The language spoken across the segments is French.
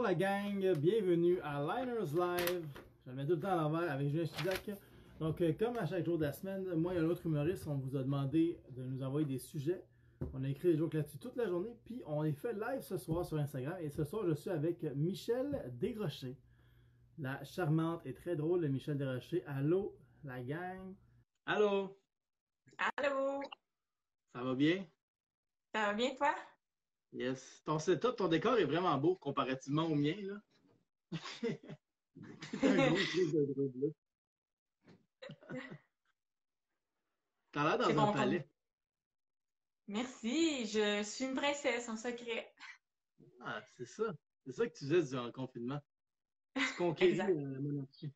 la gang, bienvenue à Liners Live. Je le mets tout le temps à l'envers avec Julien Chizac. Donc, comme à chaque jour de la semaine, moi et un autre humoriste, on vous a demandé de nous envoyer des sujets. On a écrit des jokes là-dessus toute la journée, puis on les fait live ce soir sur Instagram. Et ce soir, je suis avec Michel Desrochers, la charmante et très drôle de Michel Desrochers. Allô, la gang. Allô, Allô, ça va bien? ça va bien toi? Yes. Ton setup, ton décor est vraiment beau comparativement au mien, là. T'es un gros truc de drôle, là. T'as l'air C'est dans un bon, palais. merci, je suis une princesse en secret. Ah, c'est ça. C'est ça que tu faisais durant le confinement. Tu conquéris Exact. la monarchie.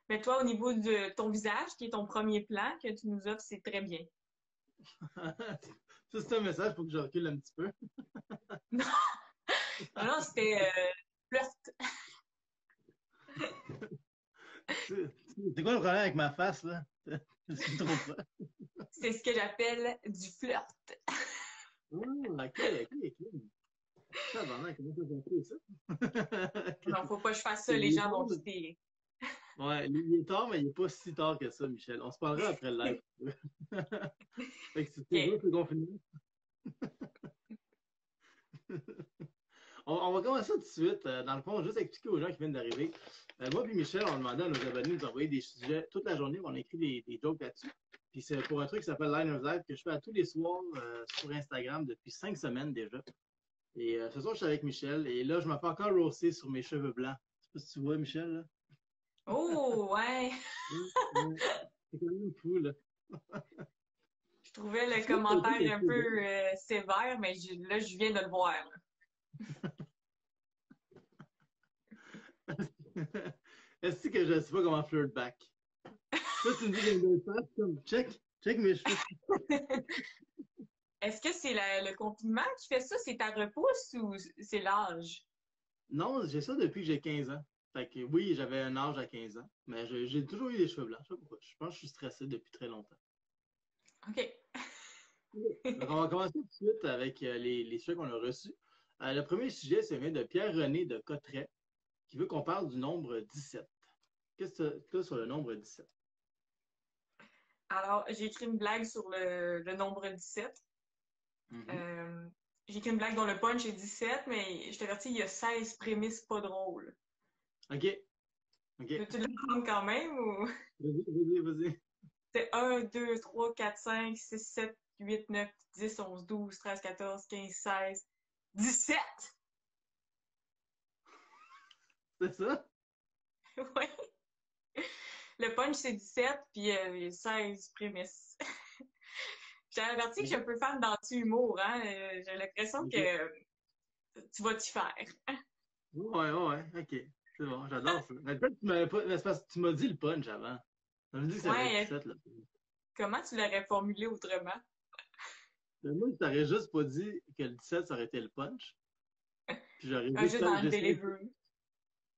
Mais toi, au niveau de ton visage, qui est ton premier plan que tu nous offres, c'est très bien. Ça, c'est un message pour que je recule un petit peu. Non, non, c'était flirt. C'est quoi le problème avec ma face, là? Je suis trop pas. C'est ce que j'appelle du flirt. Ah, ok. Tabarnak, comment ça s'appelle ça? Non, faut pas que je fasse ça, les Il est gens vont tard, douter. ouais, il est tard, mais il est pas si tard que ça, Michel. On se parlera après le live. Fait que c'était dur, Ok. ce confinement. On va commencer tout de suite. Dans le fond, juste expliquer aux gens qui viennent d'arriver. Moi et Michel, on demandait à nos abonnés de nous envoyer des sujets toute la journée. On a écrit des jokes là-dessus. Puis c'est pour un truc qui s'appelle Liners Live que je fais à tous les soirs sur Instagram depuis 5 semaines déjà. Et ce soir, je suis avec Michel. Et là, je me fais encore roaster sur mes cheveux blancs. Je sais pas si tu vois, Michel, là. Oh, ouais. Ouais. C'est quand même fou, là. Je trouvais le Tu vois, c'est un truc commentaire un assez peu sévère, mais là, je viens de le voir, là. drôle. Est-ce que je sais pas comment flirt back? Toi, tu me dis que j'ai une belle face, comme check mes cheveux. Est-ce que c'est le confinement qui fait ça? C'est ta repousse ou c'est l'âge? Non, j'ai ça depuis que j'ai 15 ans. Fait que oui, j'avais un âge à 15 ans, mais j'ai toujours eu des cheveux blancs. Je sais pas pourquoi. Je pense que je suis stressé depuis très longtemps. OK. Donc, on va commencer tout de suite avec les sujets qu'on a reçus. Le premier sujet, c'est vient de Pierre-René de Cotteret, qui veut qu'on parle du nombre 17. Qu'est-ce que tu as sur le nombre 17? Alors, j'ai écrit une blague sur le nombre 17. Mhm. Euh, j'ai écrit une blague dont le punch est 17, mais je t'avertis, il y a 16 prémices pas drôles. OK, OK. Veux-tu le prendre quand même ou? Vas-y. C'est 1, 2, 3, 4, 5, 6, 7, 8, 9, 10, 11, 12, 13, 14, 15, 16, 17! C'est ça? Ouais. Le punch, c'est 17, puis il y a 16 prémices. J'ai averti que je suis un OK. peu fan d'anti-humour, hein. J'ai l'impression OK. que tu vas t'y faire. Ouais, OK. C'est bon, j'adore ça. Mais peut-être que tu m'avais pas. Mais c'est parce que tu m'as dit le punch avant. Ça veut dire que ça va être Ouais, 17, là. comment tu l'aurais formulé autrement? Mais moi, je t'aurais juste pas dit que le 17, ça aurait été le punch. Puis j'aurais juste Juste fait, dans le delivery.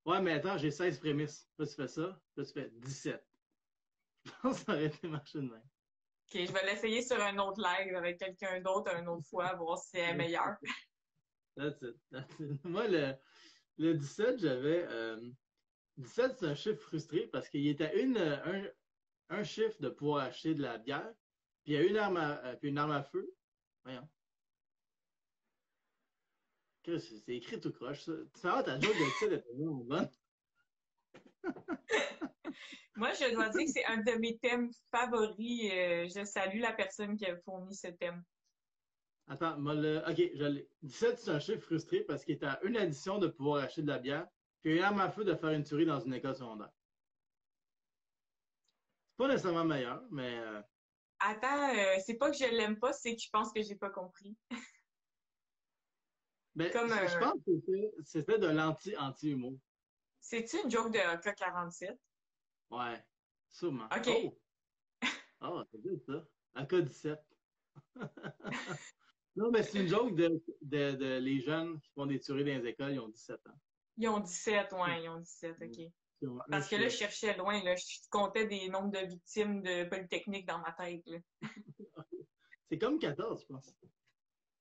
ouais, mais attends, j'ai 16 prémices. Là, tu fais ça. Là, tu fais 17. Je pense que ça aurait été marché de même. Ok, je vais l'essayer sur un autre live avec quelqu'un d'autre une autre fois, voir si c'est meilleur. That's it. Moi, le 17, j'avais. 17, c'est un chiffre frustré parce qu'il était un chiffre de pouvoir acheter de la bière, puis il y a puis une arme à feu. Voyons. C'est écrit tout croche, ça. Tu sais, ta joke de 17 était vraiment bonne. Moi, je dois dire que c'est un de mes thèmes favoris. Je salue la personne qui a fourni ce thème. Attends, ok, je l'ai. 17, c'est un chiffre frustré parce qu'il est à une addition de pouvoir acheter de la bière, puis une arme à feu de faire une tuerie dans une école secondaire. C'est pas nécessairement meilleur, mais Attends, c'est pas que je l'aime pas, c'est que je pense que j'ai pas compris. ben, Comme, je pense que c'était de l'anti-humour. c'est-tu une joke de AK-47? Ouais, sûrement. OK. Oh, c'est bien ça. AK-17. Non, mais c'est une joke de les jeunes qui font des tueries dans les écoles, ils ont 17 ans. Ils ont 17, ouais, ils ont 17, OK. Ils ont un Parce que là, je chiffre. cherchais loin, là. Je comptais des nombres de victimes de Polytechnique dans ma tête, là. C'est comme 14, je pense.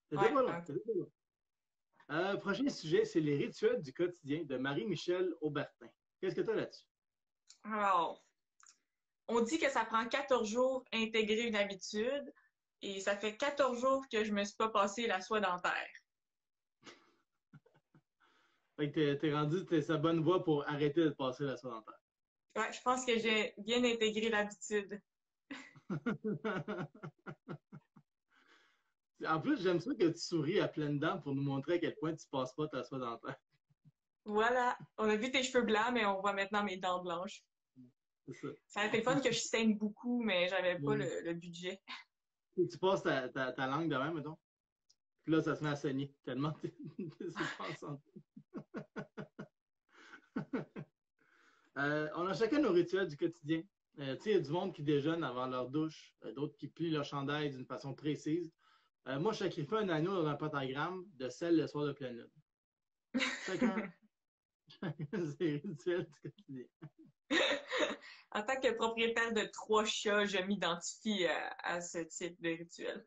C'était Ouais, pas loin. OK. C'était pas loin. Prochain sujet, c'est les rituels du quotidien de Marie-Michel Aubertin. Qu'est-ce que tu as là-dessus? Alors, on dit que ça prend 14 jours à intégrer une habitude et ça fait 14 jours que je me suis pas passé la soie dentaire. Fait que t'es rendu, t'es sa bonne voie pour arrêter de passer la soie dentaire. Ouais, je pense que j'ai bien intégré l'habitude. En plus, j'aime ça que tu souris à pleines dents pour nous montrer à quel point tu passes pas ta soie dentaire. Voilà, on a vu tes cheveux blancs, mais on voit maintenant mes dents blanches. C'est ça. Ça a été le fun que je saigne beaucoup, mais j'avais pas Oui. le budget. Tu passes ta langue de même, mettons. Puis là, ça se met à saigner. Tellement c'est pas en santé. On a chacun nos rituels du quotidien. Tu sais, il y a du monde qui déjeune avant leur douche, d'autres qui plient leur chandail d'une façon précise. Moi, je sacrifie un agneau dans un pentagramme de sel le soir de pleine lune. Chacun ses rituels du quotidien. En tant que propriétaire de 3 chats, je m'identifie à ce type de rituel.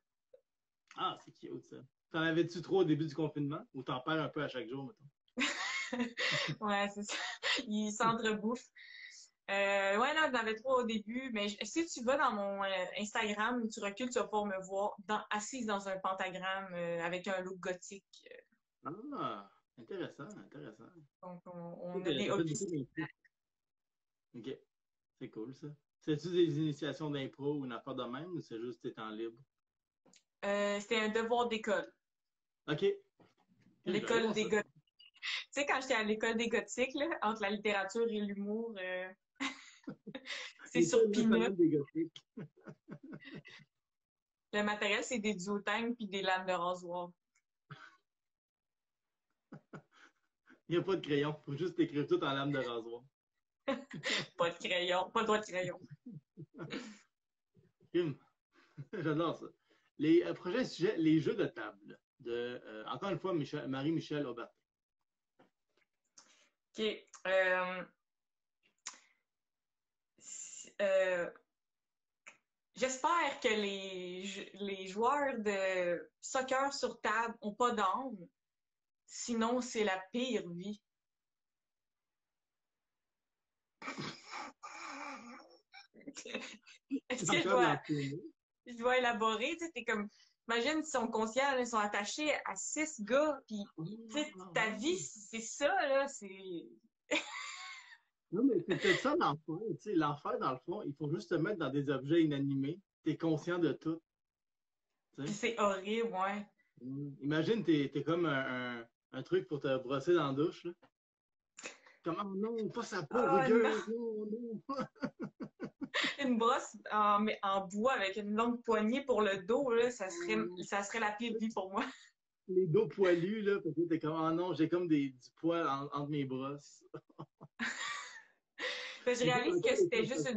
Ah, c'est cute ça. T'en avais-tu trop au début du confinement ou t'en perds un peu à chaque jour, mettons? Ouais, c'est ça. Ils s'entrebouffent. Ouais, non, j'en avais 3 au début, mais si tu vas dans mon Instagram, tu recules, tu vas pouvoir me voir assise dans un pentagramme avec un look gothique. Ah, intéressant, intéressant. Donc, Ça on a fait des beaucoup hobbies. d'impro. Ok, c'est cool ça. C'est-tu des initiations d'impro ou une affaire de même ou c'est juste tes temps libres? C'était un devoir d'école. Ok. J'allais L'école voir des ça. gothiques. Tu sais, quand j'étais à l'école des gothiques, là, entre la littérature et l'humour, c'est sur L'école Pinot. nationale des gothiques. Le matériel, c'est des duotangs puis des lames de rasoir. Il n'y a pas de crayon. Il faut juste écrire tout en lame de rasoir. Pas de crayon, pas le droit de crayon. Crime. J'adore ça. Les prochains sujets, les jeux de table. Encore une fois, Marie-Michel Aubertin. OK. Euh, J'espère que les joueurs de soccer sur table ont pas d'âme. Sinon, c'est la pire vie. Est-ce que Encore de l'entraîner. je dois élaborer? Tu sais, t'es comme, imagine, ils sont conscients, là, ils sont attachés à 6 gars, puis tu sais, ta vie, c'est ça, là, c'est... Non, mais c'est peut-être ça l'enfer. Tu sais, l'enfer, dans le fond, il faut juste te mettre dans des objets inanimés. Tu es conscient de tout. Tu Puis sais. c'est horrible, ouais. Imagine, t'es comme un truc pour te brosser dans la douche. Là. Comme, oh non, pas sa peau Ah, non! rugueuse, non, non. Une brosse en bois avec une longue poignée pour le dos, là, ça serait la pire vie pour moi. Les dos poilus, là, parce que t'es comme, oh non, j'ai comme du poil entre mes brosses. Je réalise que c'était juste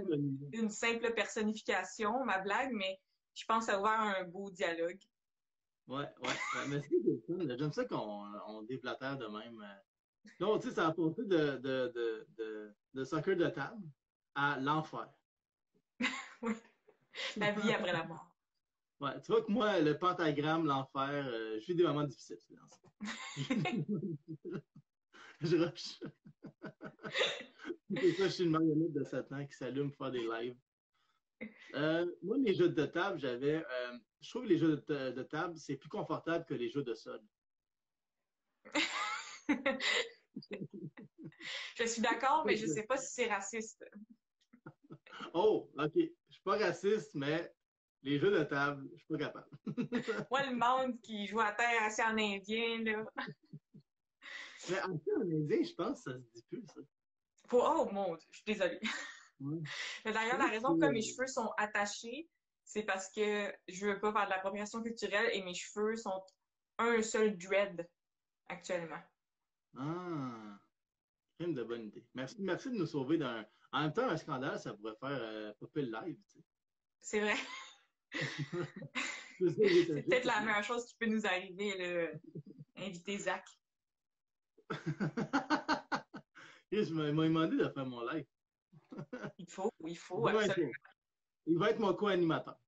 une simple personnification, ma blague, mais je pense que ça a ouvert un beau dialogue. Ouais. Mais c'est le fun. J'aime ça qu'on déblatère de même. Non, tu sais, ça a passé de soccer de table à l'enfer. Oui. La vie après la mort. Ouais, tu vois que moi, le pentagramme, l'enfer, je vis des moments difficiles. Je rush. C'est ça, je suis une marionnette de Satan qui s'allume pour faire des lives. Moi, les jeux de table, je trouve que les jeux de table, c'est plus confortable que les jeux de sol. Je suis d'accord, mais je sais pas si c'est raciste. Oh, OK. Je suis pas raciste, mais les jeux de table, je suis pas capable. Moi, le monde qui joue à terre assis en indien, là. Mais en fait, en indien, je pense que ça se dit plus, ça. Oh mon Dieu, je suis désolée. Ouais. Mais d'ailleurs, la raison pourquoi mes cheveux sont attachés, c'est parce que je veux pas faire de l'appropriation culturelle et mes cheveux sont un seul dread actuellement. Ah, crime de bonne idée. Merci de nous sauver d'un. En même temps, un scandale, ça pourrait faire popper le live, tu sais. C'est vrai. C'est peut-être la meilleure chose qui peut nous arriver, là. Inviter Zach. Il m'a demandé de faire mon live. Il faut, absolument. Il va être mon co-animateur.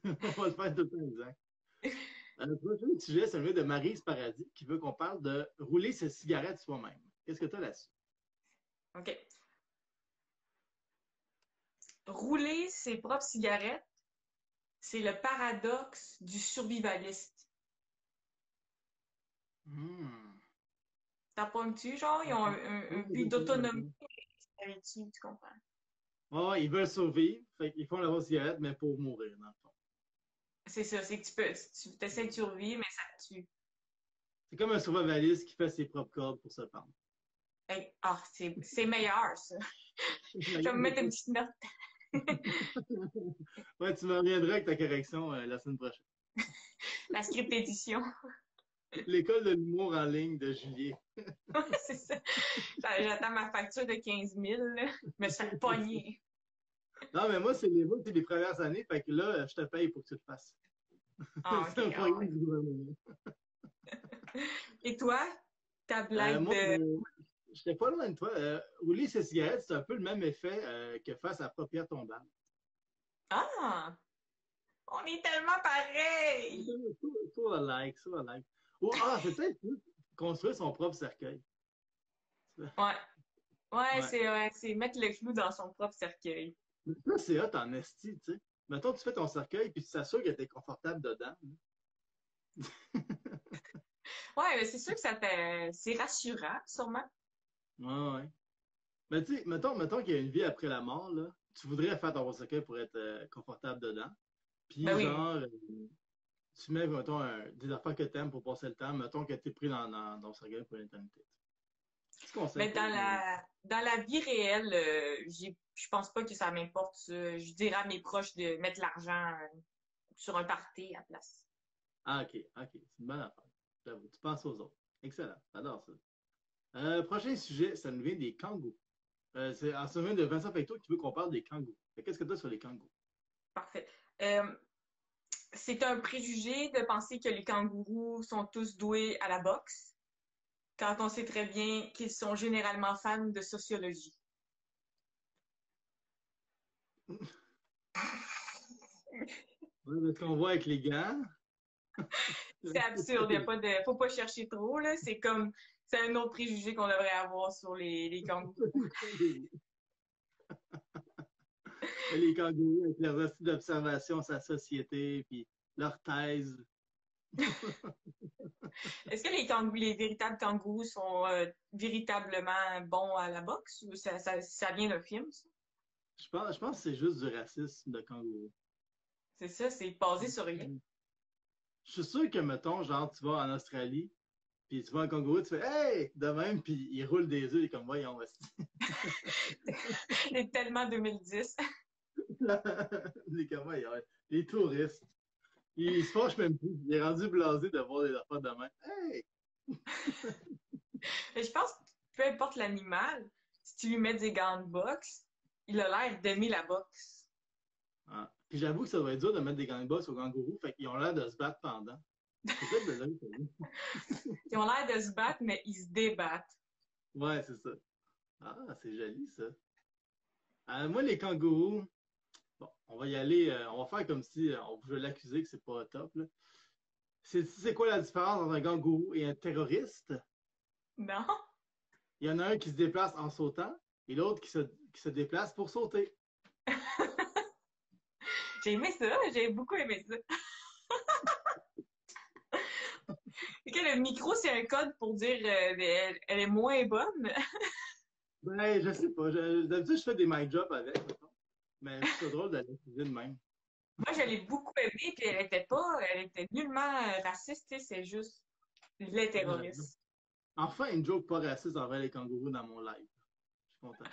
On va le faire tout le temps, exact. Le prochain sujet, c'est celui de Maryse Paradis qui veut qu'on parle de rouler ses cigarettes soi-même. Qu'est-ce que tu as là-dessus? OK. Rouler ses propres cigarettes, c'est le paradoxe du survivaliste. Hmm. T'apprends-tu, genre, ils ont un but d'autonomie avec tu comprends? Ouais, ils veulent survivre, fait qu'ils font la grosse cigarette, mais pour mourir, dans le fond. C'est ça, c'est que tu essaies de survivre, mais ça te tue. C'est comme un survivaliste qui fait ses propres cordes pour se pendre. Ah, c'est meilleur, ça. Je vais me mettre une petite note. Ouais, tu me reviendras avec ta correction la semaine prochaine. La script édition. L'école de l'humour en ligne de Juliet. C'est ça. J'attends ma facture de 15 000, là. Je me suis fait pogner. Non, mais moi, c'est les premières années, fait que là, je te paye pour que tu le fasses. Ah, C'est un OK. Ah, programme ouais. du gouvernement. Et toi, ta blague Moi, de... j'étais pas loin de toi. Rouler ses cigarettes, c'est un peu le même effet que faire sa propre pierre tombale. Ah! On est tellement pareils! Sur le like, sur le like. Ou, c'est peut-être plus construire son propre cercueil. Ouais. Ouais, Ouais. c'est mettre le clou dans son propre cercueil. Ça, c'est hot en esti, tu sais. Mettons, tu fais ton cercueil, puis tu t'assures que tu es confortable dedans. Ouais, mais c'est sûr que ça fait... C'est rassurant, sûrement. Ouais, ouais. Mais tu sais, mettons qu'il y a une vie après la mort, là. Tu voudrais faire ton cercueil pour être confortable dedans. Ben Puis, oui. genre, tu mets, mettons, des affaires que tu aimes pour passer le temps. Mettons que tu es pris dans ton cercueil pour l'éternité. Petit conseil Mais pour vous. dans la vie réelle, je pense pas que ça m'importe, ça. Je dirais à mes proches de mettre l'argent sur un party à la place. Ah, ok, ok. C'est une bonne affaire. J'avoue, tu penses aux autres. Excellent. J'adore ça. Prochain sujet, ça nous vient des kangourous. C'est en semaine de Vincent Pecto qui veut qu'on parle des kangourous. Qu'est-ce que tu as sur les kangourous? Parfait. Euh, c'est un préjugé de penser que les kangourous sont tous doués à la boxe, quand on sait très bien qu'ils sont généralement fans de sociologie. Ouais, ce qu'on voit avec les gants. C'est absurde, y a pas de, faut pas chercher trop, là. C'est un autre préjugé qu'on devrait avoir sur les kangourous. Les kangourous avec leurs astuces d'observation sur la société, puis leurs thèses. Est-ce que les véritables kangourous sont véritablement bons à la boxe ou ça vient d'un film, ça? Je pense que c'est juste du racisme de kangourou. C'est ça, c'est basé sur rien. Je suis sûr que, mettons, genre, tu vas en Australie, puis tu vois un kangourou, tu fais Hey! De même, puis il roule des yeux, il est comme voyons, C'est tellement 2010. les comme voyons, les touristes. Il se fâche même plus. Il est rendu blasé de voir des affaires de même. Hey! Mais je pense que peu importe l'animal, si tu lui mets des gants de boxe, il a l'air d'aimer la boxe. Ah. Puis j'avoue que ça doit être dur de mettre des gants de boxe aux kangourous, fait qu'ils ont l'air de se battre pendant. C'est peut-être de là que ça vient. Ils ont l'air de se battre, mais ils se débattent. Ouais, c'est ça. Ah, c'est joli, ça. Moi, les kangourous, bon, on va y aller, on va faire comme si on pouvait l'accuser que c'est pas top, là. C'est quoi la différence entre un kangourou et un terroriste? Non? Il y en a un qui se déplace en sautant et l'autre qui se déplace pour sauter. J'ai aimé ça, j'ai beaucoup aimé ça. Ok, le micro, c'est un code pour dire elle est moins bonne. Ben, je sais pas. D'habitude, je fais des mic drops avec, mettons. Mais je trouve ça drôle de l'accuser de même. Moi, je l'ai beaucoup aimée, puis elle était nullement raciste, tu sais, c'est juste les Ouais. terroristes. Enfin, une joke pas raciste envers les kangourous dans mon live. Je suis content.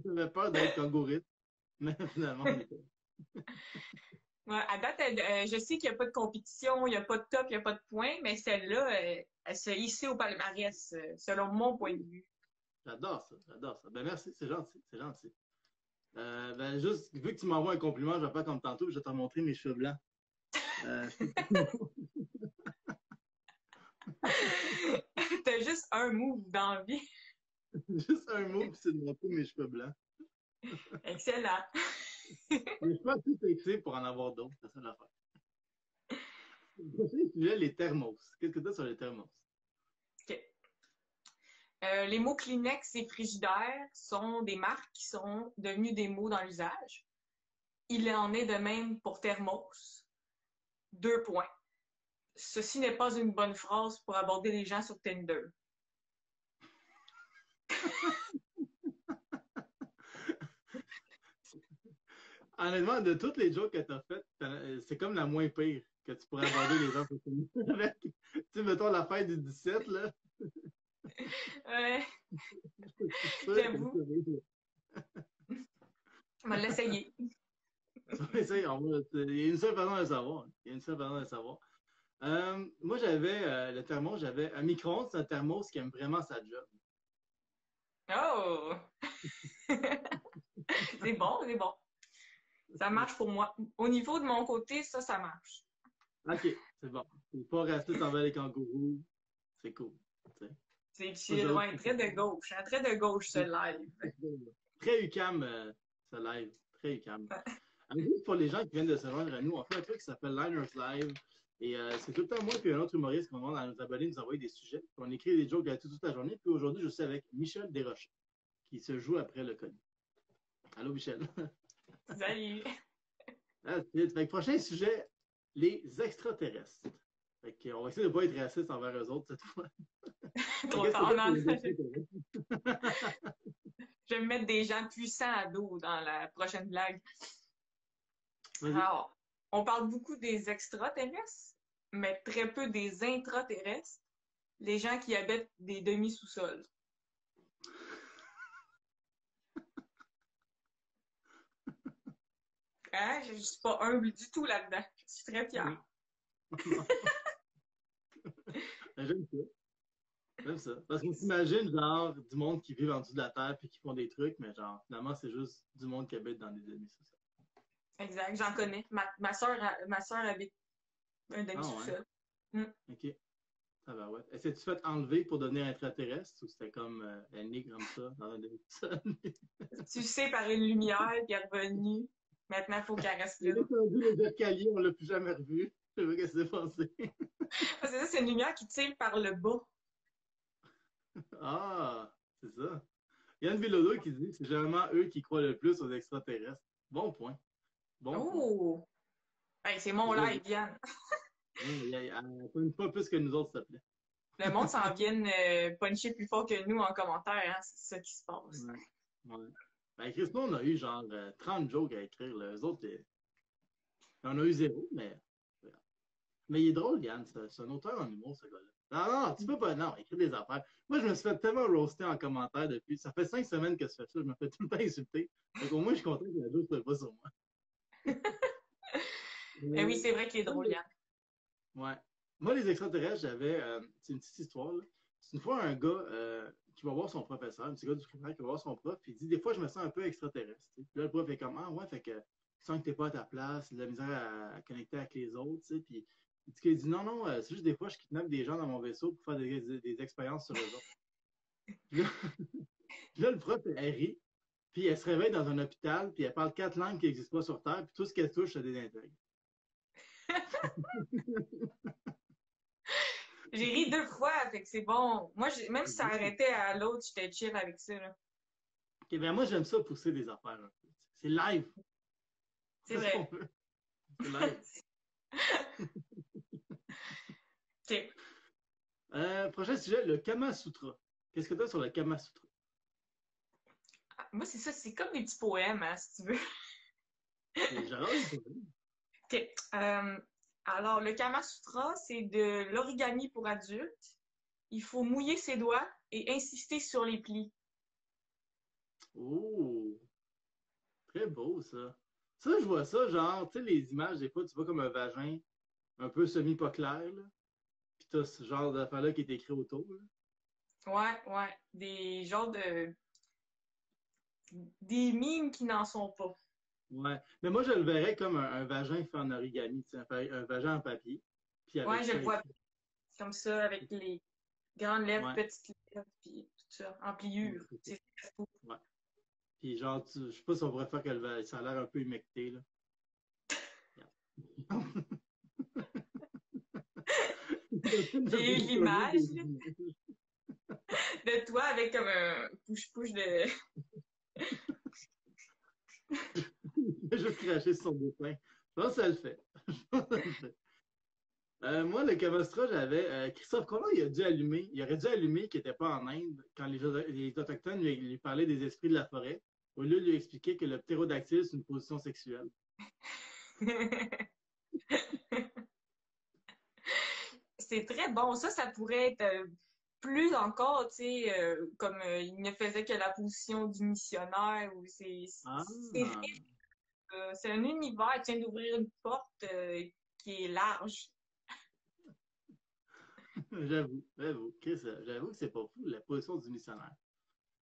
J'avais peur d'être kangouriste, mais finalement, on était. Ouais, à date, je sais qu'il n'y a pas de compétition, il n'y a pas de top, il n'y a pas de points, mais celle-là, elle se hissait au palmarès, selon mon point de vue. J'adore ça, j'adore ça. Ben merci, c'est gentil, c'est gentil. Ben juste, vu que tu m'envoies un compliment, je vais pas comme tantôt, je vais te montrer mes cheveux blancs. Euh, T'as juste un move dans la vie. juste un mot, puis c'est de montrer mes cheveux blancs. Excellent. Mais je suis pas assez sexy pour en avoir d'autres, c'est ça l'affaire. Le prochain sujet, les thermos. Qu'est-ce que tu as sur les thermos? OK. Les mots Kleenex et frigidaire sont des marques qui sont devenues des mots dans l'usage. Il en est de même pour thermos. 2 points. Ceci n'est pas une bonne phrase pour aborder les gens sur Tinder. Honnêtement, de toutes les jokes que tu as faites, c'est comme la moins pire que tu pourrais aborder les gens pour avec. Tu sais, mettons la fête du 17, là. Ouais, Je suis sûr que j'avoue. On va l'essayer. il y a une seule façon de le savoir. Il y a une seule façon de le savoir. Moi, j'avais le thermos, j'avais un micro-ondes, c'est un thermos qui aime vraiment sa job. Oh! C'est bon, c'est bon. Ça marche pour moi. Au niveau de mon côté, ça marche. OK, c'est bon. C'est pas raciste envers les kangourous. C'est cool. C'est chill, ouais, très de gauche. Hein, très de gauche, ce live. Très UQAM, ce live. Très UQAM. Juste pour les gens qui viennent de se joindre à nous, on fait un truc qui s'appelle Liners Live. Et c'est tout le temps moi et un autre humoriste qui demande à nos abonnés de nous envoyer des sujets. Puis on écrit des jokes toute la journée. Puis aujourd'hui, je suis avec Michel Desrochers, qui se joue après le code. Allô, Michel. Salut! Fait que prochain sujet, les extraterrestres. Fait que, on va essayer de ne pas être raciste envers eux autres cette fois. Trop tard, non. Je vais me mettre des gens puissants à dos dans la prochaine blague. Alors, on parle beaucoup des extraterrestres, mais très peu des intraterrestres, les gens qui habitent des demi-sous-sols. Hein? Je ne suis pas humble du tout là-dedans. Je suis très fière. J'aime ça. J'aime ça. Parce qu'on s'imagine, genre, du monde qui vit en dessous de la terre puis qui font des trucs, mais genre, finalement, c'est juste du monde qui habite dans des demi-sous-sols. Exact, j'en connais. Ma soeur habite un demi-sous-sol. Ah, ouais? OK. Ça va, ouais. Est-ce que tu fait enlever pour devenir extraterrestre ou c'était comme elle née comme ça dans un demi-sous-sol? Tu sais, par une lumière, puis elle est revenue. Maintenant, il faut qu'elle reste là. On a perdu les escaliers, on l'a plus jamais revu. Je sais pas ce qui s'est passé. C'est ça, c'est une lumière qui tire par le bas. Ah, c'est ça. Il y a une Bilodeau qui dit que c'est généralement eux qui croient le plus aux extraterrestres. Bon point. Bon Oh! point. Hey, c'est mon live, Yann. Pas plus que nous autres, s'il te plaît. Le monde s'en vient puncher plus fort que nous en commentaire, hein? C'est ça qui se passe. Ouais. Ben, Chris, nous, on a eu genre 30 jokes à écrire. Là. Eux autres, on a eu zéro, mais. Mais il est drôle, Yann. C'est un auteur en humour, ce gars-là. Non, tu peux pas. Non, écrire des affaires. Moi, je me suis fait tellement roaster en commentaire depuis. Ça fait 5 semaines que je fais ça. Je me fais tout le temps insulter. Donc, au moins, je suis content que la joke ne soit pas sur moi. Oui, c'est vrai qu'il est drôle, Yann. Ouais. Moi, les extraterrestres, j'avais. C'est une petite histoire, là. C'est une fois un gars qui va voir son professeur, un petit gars du primaire qui va voir son prof, puis il dit des fois, je me sens un peu extraterrestre. Puis là, le prof est comme ah, ouais, fait que tu sens que t'es pas à ta place, de la misère à connecter avec les autres, tu sais. Puis il dit non, non, c'est juste des fois, je kidnappe des gens dans mon vaisseau pour faire des expériences sur eux autres. Puis là, le prof, elle rit, puis elle se réveille dans un hôpital, puis elle parle 4 langues qui n'existent pas sur Terre, puis tout ce qu'elle touche, c'est des intègres. J'ai ri 2 fois, fait que c'est bon. Moi, même si ça arrêtait à l'autre, j'étais chill avec ça. Là. Okay, ben moi, j'aime ça pousser des affaires. C'est live. C'est vrai. C'est live. OK. Prochain sujet, le Kama Sutra. Qu'est-ce que tu as sur le Kama Sutra? Moi, c'est ça, c'est comme des petits poèmes, hein, si tu veux. J'adore les poèmes. OK. Alors, le Kama Sutra, c'est de l'origami pour adultes. Il faut mouiller ses doigts et insister sur les plis. Oh, très beau ça. Ça, je vois ça, genre, tu sais, les images, des fois, tu vois comme un vagin un peu semi-pas clair, là. Puis t'as ce genre d'affaire-là qui est écrit autour, là. Ouais. Des genres de... Des mimes qui n'en sont pas. Ouais. Mais moi, je le verrais comme un vagin fait en origami, tu sais, un vagin en papier. Puis avec Ouais, je ça le vois comme ça, avec les grandes lèvres, petites lèvres, puis tout ça, en pliure. C'est fou. Ouais. Puis genre, je sais pas si on pourrait faire que ça a l'air un peu humecté, là. J'ai eu l'image de toi avec comme un push-push de... Il a juste craché sur son dessin. Je pense que ça le fait. Moi, le Camastra, j'avais. Christophe Colomb, il aurait dû allumer qu'il n'était pas en Inde quand les Autochtones lui parlaient des esprits de la forêt, au lieu de lui expliquer que le ptérodactyle, c'est une position sexuelle. C'est très bon. Ça pourrait être plus encore, tu sais, comme il ne faisait que la position du missionnaire, ou Ah! c'est un univers qui vient d'ouvrir une porte qui est large. J'avoue. Chris, j'avoue que c'est pas fou, la position du missionnaire.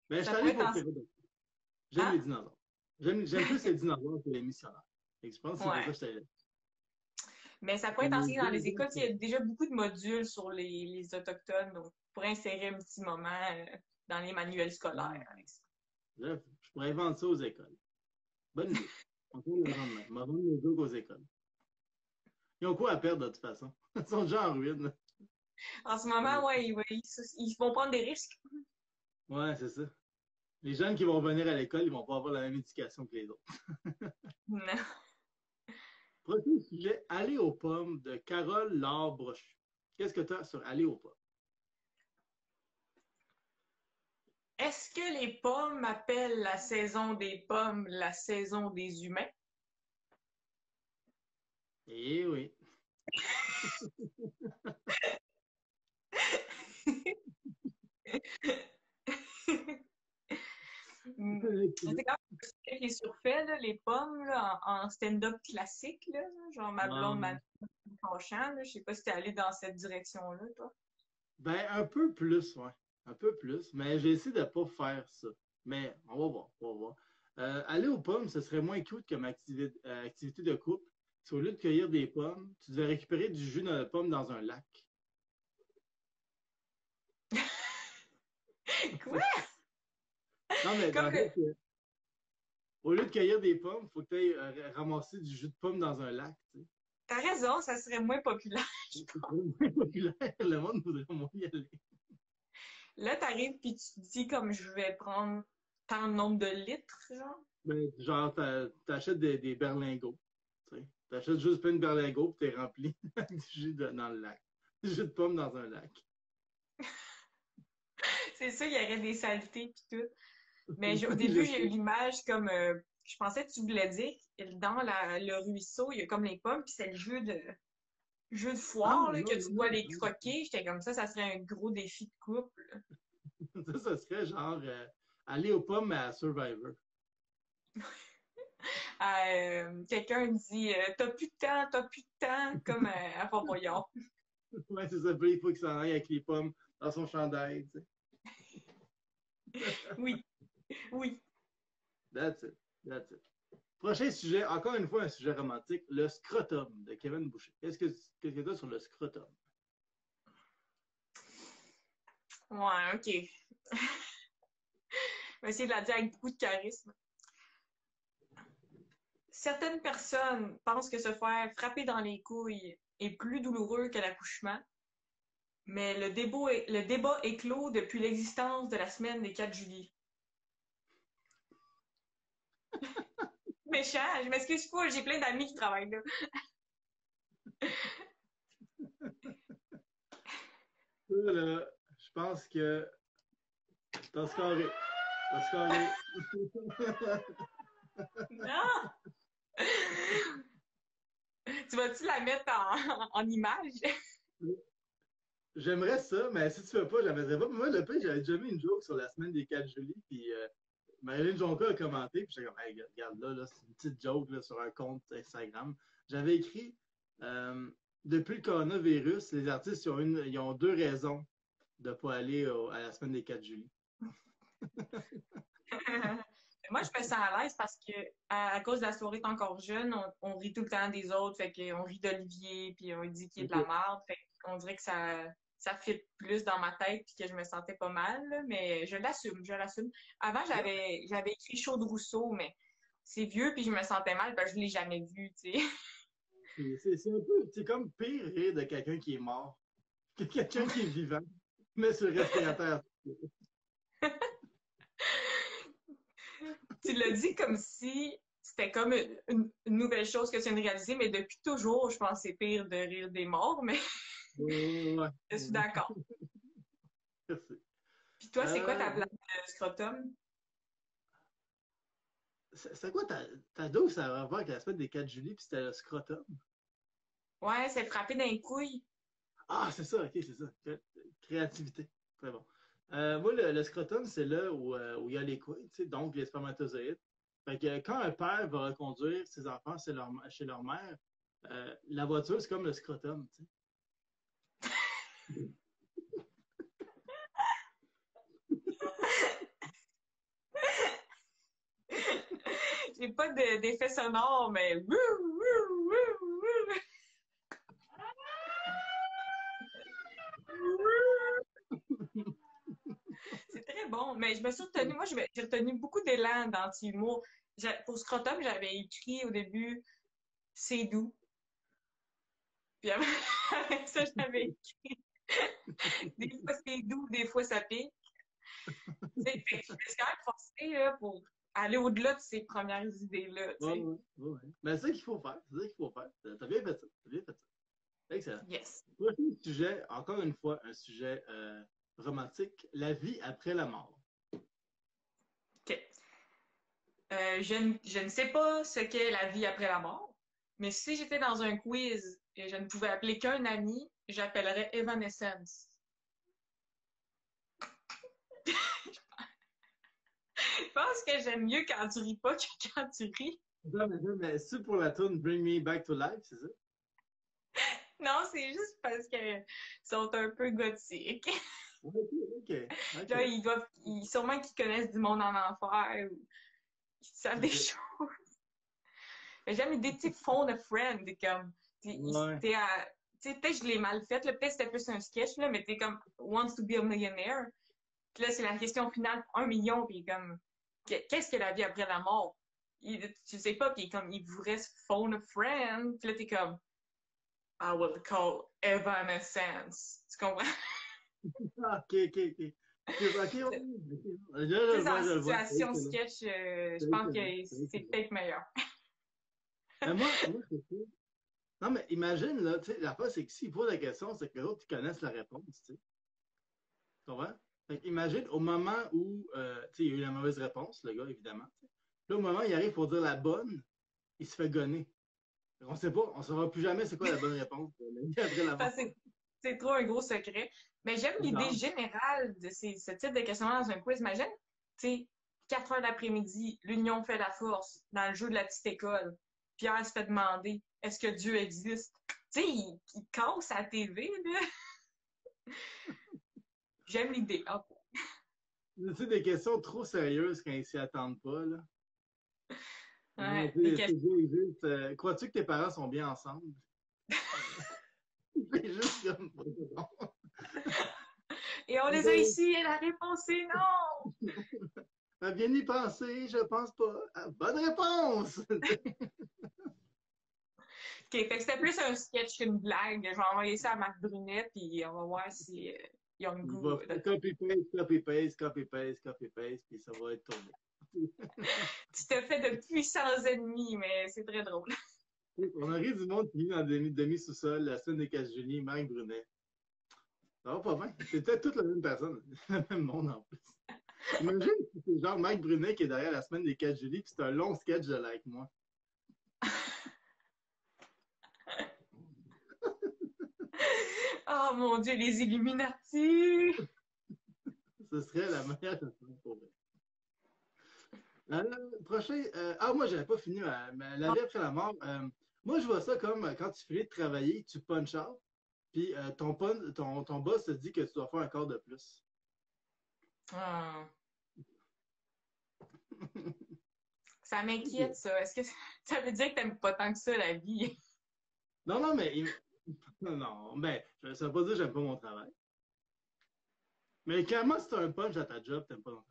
Mais je Ça suis pourrait allé pour être le en... ptérodactyle. J'aime Hein? les dinosaures. J'aime plus les dinosaures que les missionnaires. Et je pense que c'est pour ça Ouais. que je t'allais. Mais ça pourrait être enseigné dans les écoles. Il y a déjà beaucoup de modules sur les Autochtones, donc on pourrait insérer un petit moment dans les manuels scolaires avec ça. Je pourrais vendre ça aux écoles. Bonne idée. On peut le vendre même. On va vendre les jokes aux écoles. Ils ont quoi à perdre de toute façon? Ils sont déjà en ruine. En ce moment, ouais, ils vont prendre des risques. Ouais, c'est ça. Les jeunes qui vont revenir à l'école, ils vont pas avoir la même éducation que les autres. Non. Prochain sujet, Aller aux pommes de Carole Laure Brochu. Qu'est-ce que tu as sur Aller aux pommes? Est-ce que les pommes appellent la saison des pommes la saison des humains? Eh oui. C'est quand même les surfaits, là, les pommes là, en stand-up classique, là, genre ma blonde, ma penchant. Je sais pas si t'es allé dans cette direction-là, toi. Ben, un peu plus, ouais. Un peu plus. Mais j'ai essayé de ne pas faire ça. Mais on va voir. On va voir. Aller aux pommes, ce serait moins cute comme activité de couple. Si au lieu de cueillir des pommes, tu devais récupérer du jus de pomme dans un lac. Quoi? Non, mais Comme le... au lieu de cueillir des pommes, il faut que tu ailles ramasser du jus de pomme dans un lac. Tu sais. T'as raison, ça serait moins populaire. C'est moins populaire. Le monde voudrait moins y aller. Là, t'arrives puis tu te dis comme je vais prendre tant de nombre de litres, genre. Ben, genre, t'achètes des berlingots. Tu achètes juste plein de berlingots puis t'es rempli du jus dans le lac. Du jus de pomme dans un lac. C'est sûr, il y aurait des saletés puis tout. Mais au début, j'ai eu l'image comme je pensais que tu voulais dire dans le ruisseau, il y a comme les pommes, puis c'est le jeu de foire là, que tu dois les croquer. J'étais comme ça serait un gros défi de couple. Ça serait genre aller aux pommes à Survivor. Quelqu'un dit t'as plus de temps, comme à Fort Boyard. Ouais, c'est ça. Puis il faut qu'il s'en aille avec les pommes dans son chandail. Tu sais. Oui, oui. That's it. That's it. Prochain sujet, encore une fois un sujet romantique, le scrotum de Kevin Boucher. Qu'est-ce que tu as sur le scrotum? Ouais, OK. Je vais essayer de la dire avec beaucoup de charisme. Certaines personnes pensent que se faire frapper dans les couilles est plus douloureux que l'accouchement, mais le débat est clos depuis l'existence de la semaine des 4 juillet. Méchant, je m'excuse pas, j'ai plein d'amis qui travaillent là. Là, je pense que t'as scoré. T'as scoré. Non! Tu vas-tu la mettre en image? J'aimerais ça, mais si tu veux pas, je la mettrais pas. Moi, le pire, j'avais déjà mis une joke sur la semaine des 4 juillet, puis Marilyn Jonca a commenté, puis j'étais comme, hey, regarde là, c'est une petite joke là, sur un compte Instagram. J'avais écrit, depuis le coronavirus, les artistes ils ont 2 raisons de ne pas aller à la semaine des 4 juillet. Moi, je me sens à l'aise parce que à cause de la soirée est encore jeune, on rit tout le temps des autres, fait qu'on rit d'Olivier, puis on dit qu'il est de la merde, fait qu'on dirait que ça fit plus dans ma tête, puis que je me sentais pas mal, là, mais je l'assume. Avant, j'avais écrit Chaud de Rousseau, mais c'est vieux, puis je me sentais mal, parce que je l'ai jamais vu, tu sais. C'est un peu, c'est comme pire rire de quelqu'un qui est mort. Quelqu'un qui est vivant, mais sur le respirateur. Tu l'as dit comme si c'était comme une nouvelle chose que tu viens de réaliser, mais depuis toujours, je pense que c'est pire de rire des morts, mais Ouais. je suis d'accord. Merci. Puis toi, c'est quoi ta blague de scrotum? C'est quoi ta dose à rapport avec la semaine des 4 juillet, puis c'était le scrotum? Ouais, c'est frappé d'un couille. Ah, c'est ça, ok, c'est ça. Créativité. Très bon. Moi, le scrotum, c'est là où il y a les couilles, tu sais, donc les spermatozoïdes. Fait que quand un père va reconduire ses enfants chez leur mère, la voiture, c'est comme le scrotum, tu sais. J'ai pas d'effet sonore, mais c'est très bon. Mais je me suis retenue, moi, j'ai retenu beaucoup d'élan d'anti-humour. Pour Scrotum, j'avais écrit au début c'est doux. Puis après ça, j'avais écrit des fois c'est doux, des fois ça pique. Fait que je me suis quand même forcée là, pour aller au-delà de ces premières idées-là. Ouais, ouais, ouais. Mais c'est ça qu'il faut faire. C'est ça qu'il faut faire. T'as bien fait ça. T'as bien fait ça. Excellent. Yes. Prochain sujet, encore une fois, un sujet romantique, la vie après la mort. OK. Je ne sais pas ce qu'est la vie après la mort, mais si j'étais dans un quiz et je ne pouvais appeler qu'un ami, j'appellerais Evanescence. Je pense que j'aime mieux quand tu ris pas que quand tu ris. Mais c'est pour la tune Bring Me Back to Life, c'est ça? Non, c'est juste parce qu'ils sont un peu gothiques. Ok, ok. Là, sûrement qu'ils connaissent du monde en enfer ou qu'ils savent des choses. Mais j'aime l'idée, tu sais, phone a friend, comme, Ouais. tu sais, peut-être que je l'ai mal faite, peut-être que c'était plus un sketch, là, mais t'es comme, wants to be a millionaire. Puis là, c'est la question finale, 1 million, puis comme, qu'est-ce que la vie après la mort? Tu sais pas, puis comme, il vous reste phone a friend, puis là, t'es comme, I will call Evanescence. Tu comprends? Ah, ok. Ok, ouais. Plus en Je le vois. situation sketch, je pense que c'est peut-être meilleur. Mais moi, c'est ça. Non, mais imagine, là, tu sais, la fois, c'est que s'ils posent la question, c'est que les autres, ils connaissent la réponse, tu sais. Tu comprends? Fait imagine, au moment où, tu sais, il y a eu la mauvaise réponse, le gars, évidemment. T'sais. Là, au moment où il arrive pour dire la bonne, il se fait gonner. On sait pas, on saura plus jamais c'est quoi la bonne réponse. Après la mort. C'est trop un gros secret. Mais j'aime l'idée générale de ce type de questionnement dans un quiz. Imagine, tu sais, 4 heures d'après-midi, l'union fait la force dans le jeu de la petite école. Pierre se fait demander est-ce que Dieu existe? Tu sais, il casse à la TV, là. J'aime l'idée. Tu sais, des questions trop sérieuses quand ils s'y attendent pas, là. Ouais, Crois-tu que tes parents sont bien ensemble? C'est juste comme. Et on les a ici, et la réponse est non! Bien y penser, je pense pas. Bonne réponse! OK, fait que c'était plus un sketch qu'une blague. Je vais envoyer ça à Marc Brunet, puis on va voir si ils ont le goût. Copy-paste, puis ça va être tourné. Tu te fais de puissants ennemis, mais c'est très drôle. On a ri du monde qui vit dans le demi-sous-sol, la scène des 4 juillet, Marc Brunet. Ça va pas bien. C'était toute la même personne, le même monde en plus. Imagine si c'est genre Mike Brunet qui est derrière la semaine des 4 juillet, puis c'est un long sketch de Like Moi. Oh mon Dieu, les Illuminati! Ce serait la meilleure façon pour vrai. Prochain. Moi, j'avais pas fini la vie après la mort. Moi, je vois ça comme quand tu finis de travailler, tu punch out, puis ton boss te dit que tu dois faire un quart de plus. Hmm. Ça m'inquiète, ça. Est-ce que ça veut dire que t'aimes pas tant que ça, la vie? Non, mais. Non, mais ça veut pas dire que j'aime pas mon travail. Mais clairement, si tu as un punch à ta job, t'aimes pas ton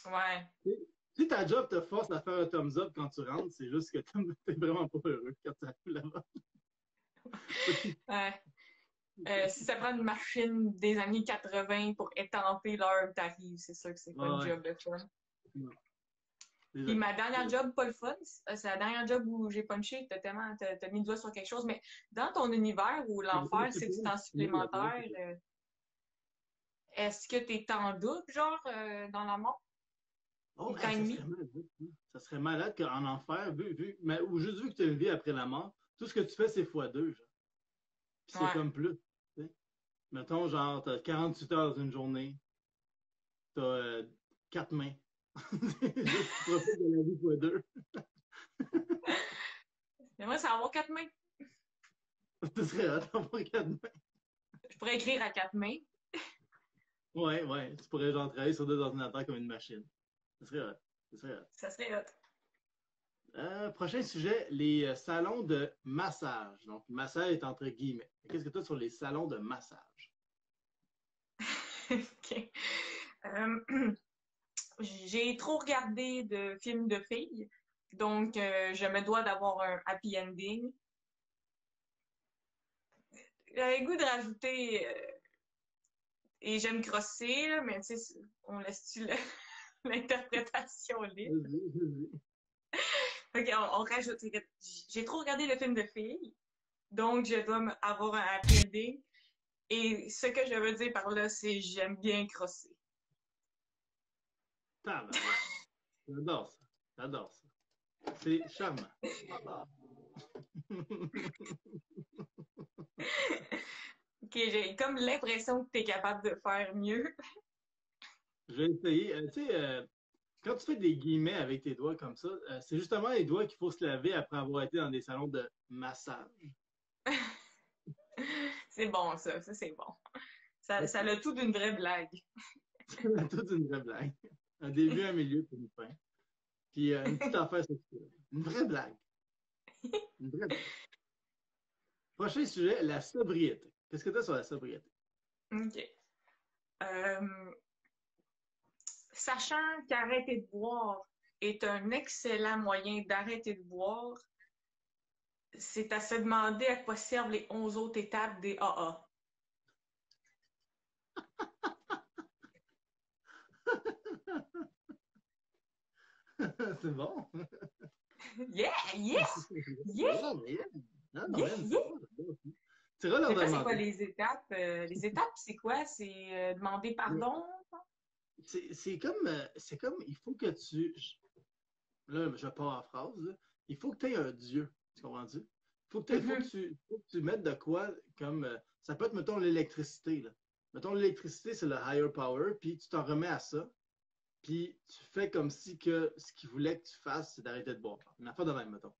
travail. Ouais. Si ta job te force à faire un thumbs up quand tu rentres, c'est juste que t'es vraiment pas heureux quand tu arrives là-bas. Ouais. Si ça prend une machine des années 80 pour étamper l'heure t'arrives, c'est sûr que c'est pas une Ouais. job de fun. Non. Puis Désolé. ma dernière job, pas le fun, c'est la dernière job où j'ai punché, t'as mis le doigt sur quelque chose, mais dans ton univers où l'enfer, c'est du temps supplémentaire, est-ce que t'es en double, genre, dans la mort? Oh, Temps hey, et ça demi? serait malade. Ça serait malade qu'en enfer, mais, ou juste vu que tu as une vie après la mort, tout ce que tu fais, c'est fois deux, genre. Puis c'est Ouais. comme plus. Tu sais. Mettons, genre, t'as 48 heures dans une journée, t'as 4 mains. Juste tu profites de la vie fois deux. J'aimerais savoir 4 mains. Ce serait hot d'avoir 4 mains. Je pourrais écrire à 4 mains. Ouais, ouais. Tu pourrais genre travailler sur 2 ordinateurs comme une machine. Ce serait hot. Ce serait hot. Ça serait hot. Prochain sujet, les salons de massage. Donc, massage est entre guillemets. Qu'est-ce que tu as sur les salons de massage? OK. J'ai trop regardé de films de filles, donc je me dois d'avoir un happy ending. J'avais le goût de rajouter et j'aime crosser, là, mais tu sais, on laisse-tu l'interprétation libre? Vas-y. OK, on rajoute. J'ai trop regardé le film de filles, donc je dois avoir un happy ending. Et ce que je veux dire par là, c'est j'aime bien crosser. J'adore ça. J'adore ça. C'est charmant. OK, j'ai comme l'impression que tu es capable de faire mieux. Je vais essayer. Tu sais, quand tu fais des guillemets avec tes doigts comme ça, c'est justement les doigts qu'il faut se laver après avoir été dans des salons de massage. C'est bon, ça c'est bon. Ça a tout d'une vraie blague. C'est toute une vraie blague. Un début, un milieu, puis une fin. Puis une petite affaire sexuelle. Une vraie blague. Une vraie blague. Prochain sujet, la sobriété. Qu'est-ce que tu as sur la sobriété? OK. Sachant qu'arrêter de boire est un excellent moyen d'arrêter de boire, c'est à se demander à quoi servent les 11 autres étapes des AA. C'est bon. Yeah! Yes! Yeah! Non, mais, non, Yeah! man, Yeah! tu vas Je leur sais pas c'est quoi demander. les étapes. Les étapes, c'est quoi? C'est demander pardon? C'est comme, il faut que tu. Là, je pars en phrase. Là. Il faut que tu aies un Dieu. Tu comprends-tu? Faut que tu mettes de quoi comme. Ça peut être, mettons, l'électricité. Là. Mettons, l'électricité, c'est le higher power, puis tu t'en remets à ça, puis tu fais comme si que ce qu'il voulait que tu fasses, c'est d'arrêter de boire. Une affaire de même, mettons.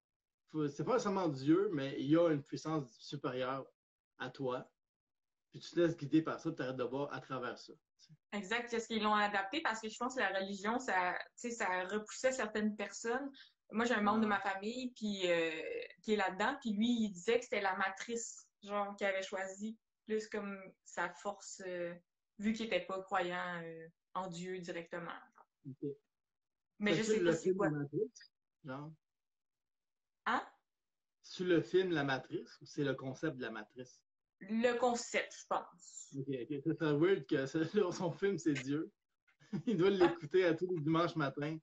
C'est pas nécessairement Dieu, mais il y a une puissance supérieure à toi, puis tu te laisses guider par ça, tu arrêtes de boire à travers ça. Exact, c'est ce qu'ils l'ont adapté parce que je pense que la religion, ça repoussait certaines personnes. Moi, j'ai un membre de ma famille puis, qui est là-dedans, puis lui, il disait que c'était la matrice, genre, qu'il avait choisi plus comme sa force, vu qu'il n'était pas croyant en Dieu directement. Okay. Mais je sais pas c'est quoi. Genre? Hein? C'est le film La Matrice ou c'est le concept de la matrice? Le concept, je pense. Ok. C'est très weird que son film, c'est Dieu. Il doit l'écouter à tous les dimanches matins.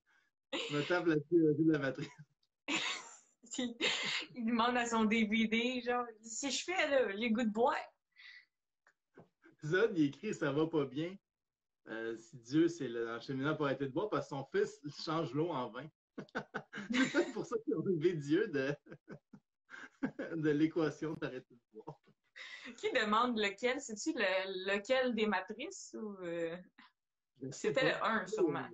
Je me tape la théorie de la matrice. Il demande à son DVD, genre, si je fais, là, j'ai goût de boire. Zod, il écrit ça va pas bien. Si Dieu, c'est l'encheminement pour arrêter de boire parce que son fils change l'eau en vin. C'est peut-être pour ça qu'ils ont enlevé Dieu de l'équation d'arrêter de boire. Qui demande lequel? C'est-tu lequel des matrices ou. C'était le 1, sûrement.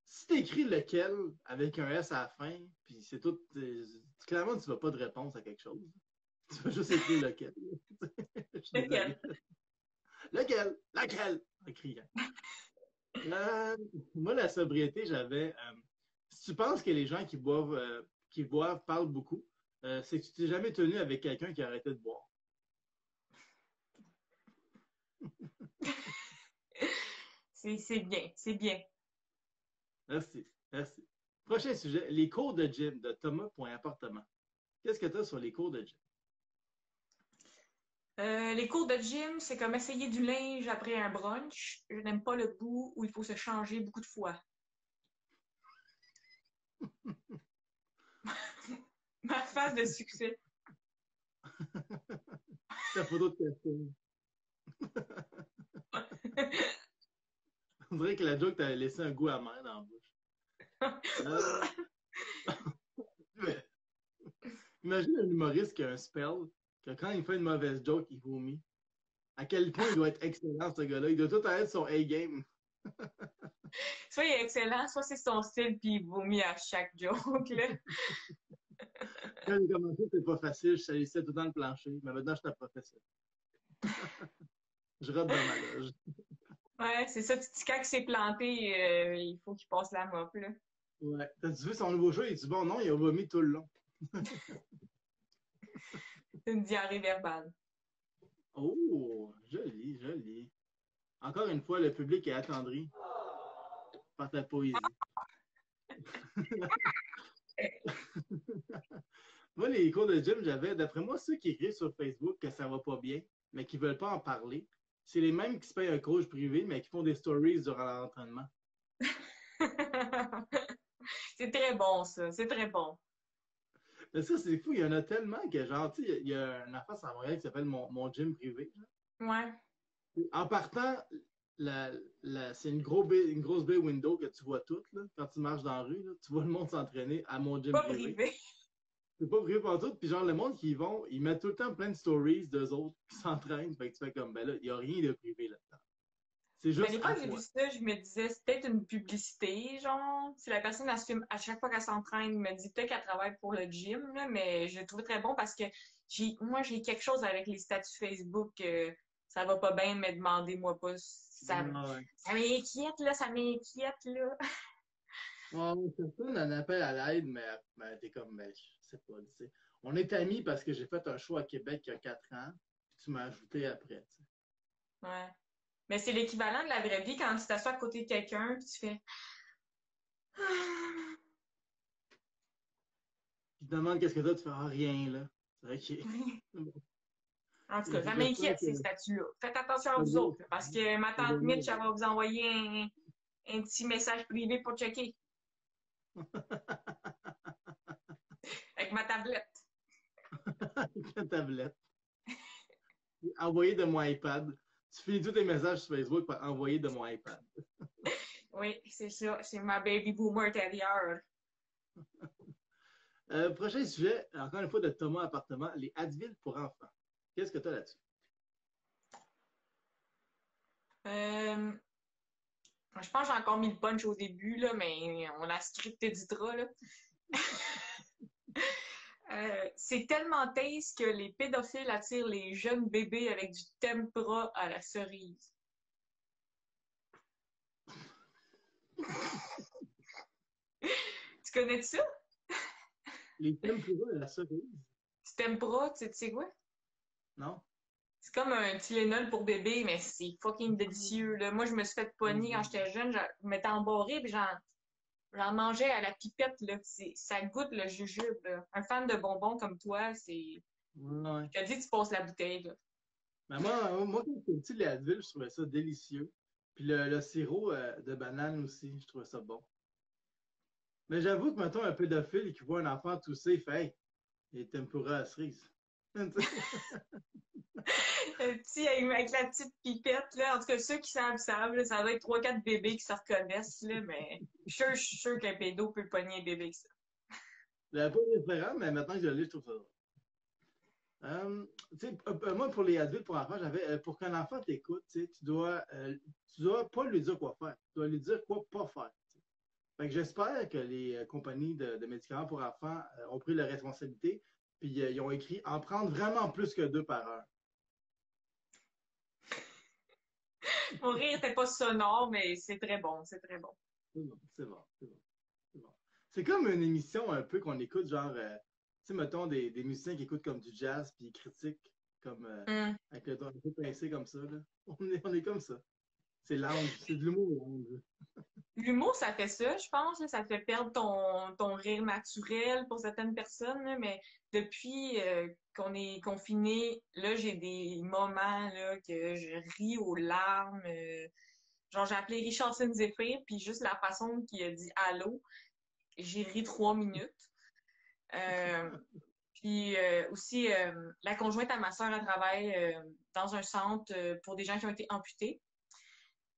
Si t'écris lequel avec un S à la fin, puis c'est tout. Clairement, tu vas pas de réponse à quelque chose. Tu vas juste écrire lequel. Lequel? Lequel? En criant. Moi, la sobriété, j'avais. Si tu penses que les gens qui boivent parlent beaucoup, c'est que tu t'es jamais tenu avec quelqu'un qui a arrêté de boire. C'est bien, c'est bien. Merci. Prochain sujet, les cours de gym de Thomas.appartement. Qu'est-ce que tu as sur les cours de gym? Les cours de gym, c'est comme essayer du linge après un brunch. Je n'aime pas le bout où il faut se changer beaucoup de fois. Ma phase de succès. Ta photo de casting. On dirait que la joke t'avait laissé un goût amer dans la bouche. Mais, imagine un humoriste qui a un spell, que quand il fait une mauvaise joke, il vomit. À quel point il doit être excellent, ce gars-là. Il doit tout être son A-game. Soit il est excellent, soit c'est son style, puis il vomit à chaque joke, là. Quand j'ai commencé, c'était pas facile. Je salissais tout dans le plancher. Mais maintenant, je suis un professeur. Je rate dans ma loge. Ouais, c'est ça. Tu dis quand il s'est planté, il faut qu'il passe la mop, là. Ouais. T'as-tu vu son nouveau show? Il dit bon, non, il a vomi tout le long. C'est une diarrhée verbale. Oh, joli, joli. Encore une fois, le public est attendri par ta poésie. Moi, les cours de gym, j'avais, d'après moi, ceux qui écrivent sur Facebook que ça va pas bien, mais qui veulent pas en parler, c'est les mêmes qui se payent un coach privé, mais qui font des stories durant l'entraînement. C'est très bon, ça. C'est très bon. Mais ça, c'est fou. Il y en a tellement que, genre, tu sais, il y a une affaire à Montréal qui s'appelle mon gym privé. Ouais. En partant, c'est une grosse baie window que tu vois toute, là, quand tu marches dans la rue. Là, tu vois le monde s'entraîner à mon gym Pas privé. privé. C'est pas privé pour tout. Puis genre, le monde qui y vont, ils mettent tout le temps plein de stories d'eux autres qui s'entraînent. Fait que tu fais comme, ben là, il n'y a rien de privé là-dedans. C'est Mais à juste l'époque, à j'ai vu toi. ça, je me disais, c'est peut-être une publicité, genre. Si la personne, elle se filme à chaque fois qu'elle s'entraîne, me dit peut-être qu'elle travaille pour le gym, là, mais je le trouve très bon parce que moi, j'ai quelque chose avec les statuts Facebook. Ça va pas bien, mais demandez-moi pas. Ça, Ouais. ça m'inquiète, là, ça m'inquiète, là. Ouais, ça sonne un appel à l'aide, mais t'es comme, ben, je sais pas, tu sais. On est amis parce que j'ai fait un show à Québec il y a 4 ans, puis tu m'as ajouté après, tu sais. Ouais. Mais c'est l'équivalent de la vraie vie quand tu t'assois à côté de quelqu'un, puis tu fais. Puis tu te demandes qu'est-ce que t'as, tu fais, ah, rien, là. C'est OK. En tout cas, ça J'espère m'inquiète, que ces statuts-là. Faites attention à ça vous doit autres, là, parce que ma tante Mitch, elle va vous envoyer un petit message privé pour checker avec ma tablette. la tablette. Envoyer de mon iPad. Tu finis tous tes messages sur Facebook par envoyer de mon iPad. Oui, c'est ça. C'est ma baby boomer intérieure. Prochain sujet, encore une fois de Thomas Appartement, les Advil pour enfants. Qu'est-ce que tu as là-dessus? Euh, je pense que j'ai encore mis le punch au début, là, mais on a scripté du drap, là. C'est tellement taste que les pédophiles attirent les jeunes bébés avec du tempura à la cerise. Tu connais ça? Les tempura de la cerise? Du tempura, tu sais quoi? Non? C'est comme un Tylenol pour bébé, mais c'est fucking délicieux, là. Moi, je me suis fait pogner quand j'étais jeune, je m'étais embarrée, puis j'en mangeais à la pipette, là. Ça goûte le jujube, là. Un fan de bonbons comme toi, c'est... Ouais. Je te dis, tu passes la bouteille, là. Mais moi, quand j'étais petit, les Advil, je trouvais ça délicieux. Puis le sirop de banane aussi, je trouvais ça bon. Mais j'avoue que, mettons, un pédophile qui voit un enfant tousser, il fait Hey, les tempura à la cerise. Le petit avec la petite pipette, là. En tout cas, ceux qui savent, là, ça doit être 3-4 bébés qui se reconnaissent, là, mais je suis sûr qu'un pédo peut pogner un bébé avec ça. J'avais pas de référent, mais maintenant que je l'ai, je trouve ça drôle. Moi, pour les adultes, pour enfants, j'avais pour qu'un enfant t'écoute, tu dois pas lui dire quoi faire. Tu dois lui dire quoi pas faire. T'sais. Fait que j'espère que les compagnies de médicaments pour enfants ont pris la responsabilité, puis ils ont écrit en prendre vraiment plus que 2 par heure. Mon rire n'était pas sonore, mais c'est très bon, c'est très bon. C'est bon, c'est bon, c'est bon, c'est bon. C'est comme une émission un peu qu'on écoute, genre, tu sais, mettons des musiciens qui écoutent comme du jazz, puis ils critiquent comme avec le ton un peu pincé comme ça. Là. On est comme ça. C'est lounge, c'est de l'humour lounge. L'humour, ça fait ça, je pense. Là, ça fait perdre ton rire naturel pour certaines personnes. Là, mais depuis qu'on est confiné, là, j'ai des moments là, que je ris aux larmes. Genre, j'ai appelé Richardson Zephyr, puis juste la façon qu'il a dit allô, j'ai ri 3 minutes. Euh, Puis aussi, la conjointe à ma sœur, elle travaille dans un centre pour des gens qui ont été amputés.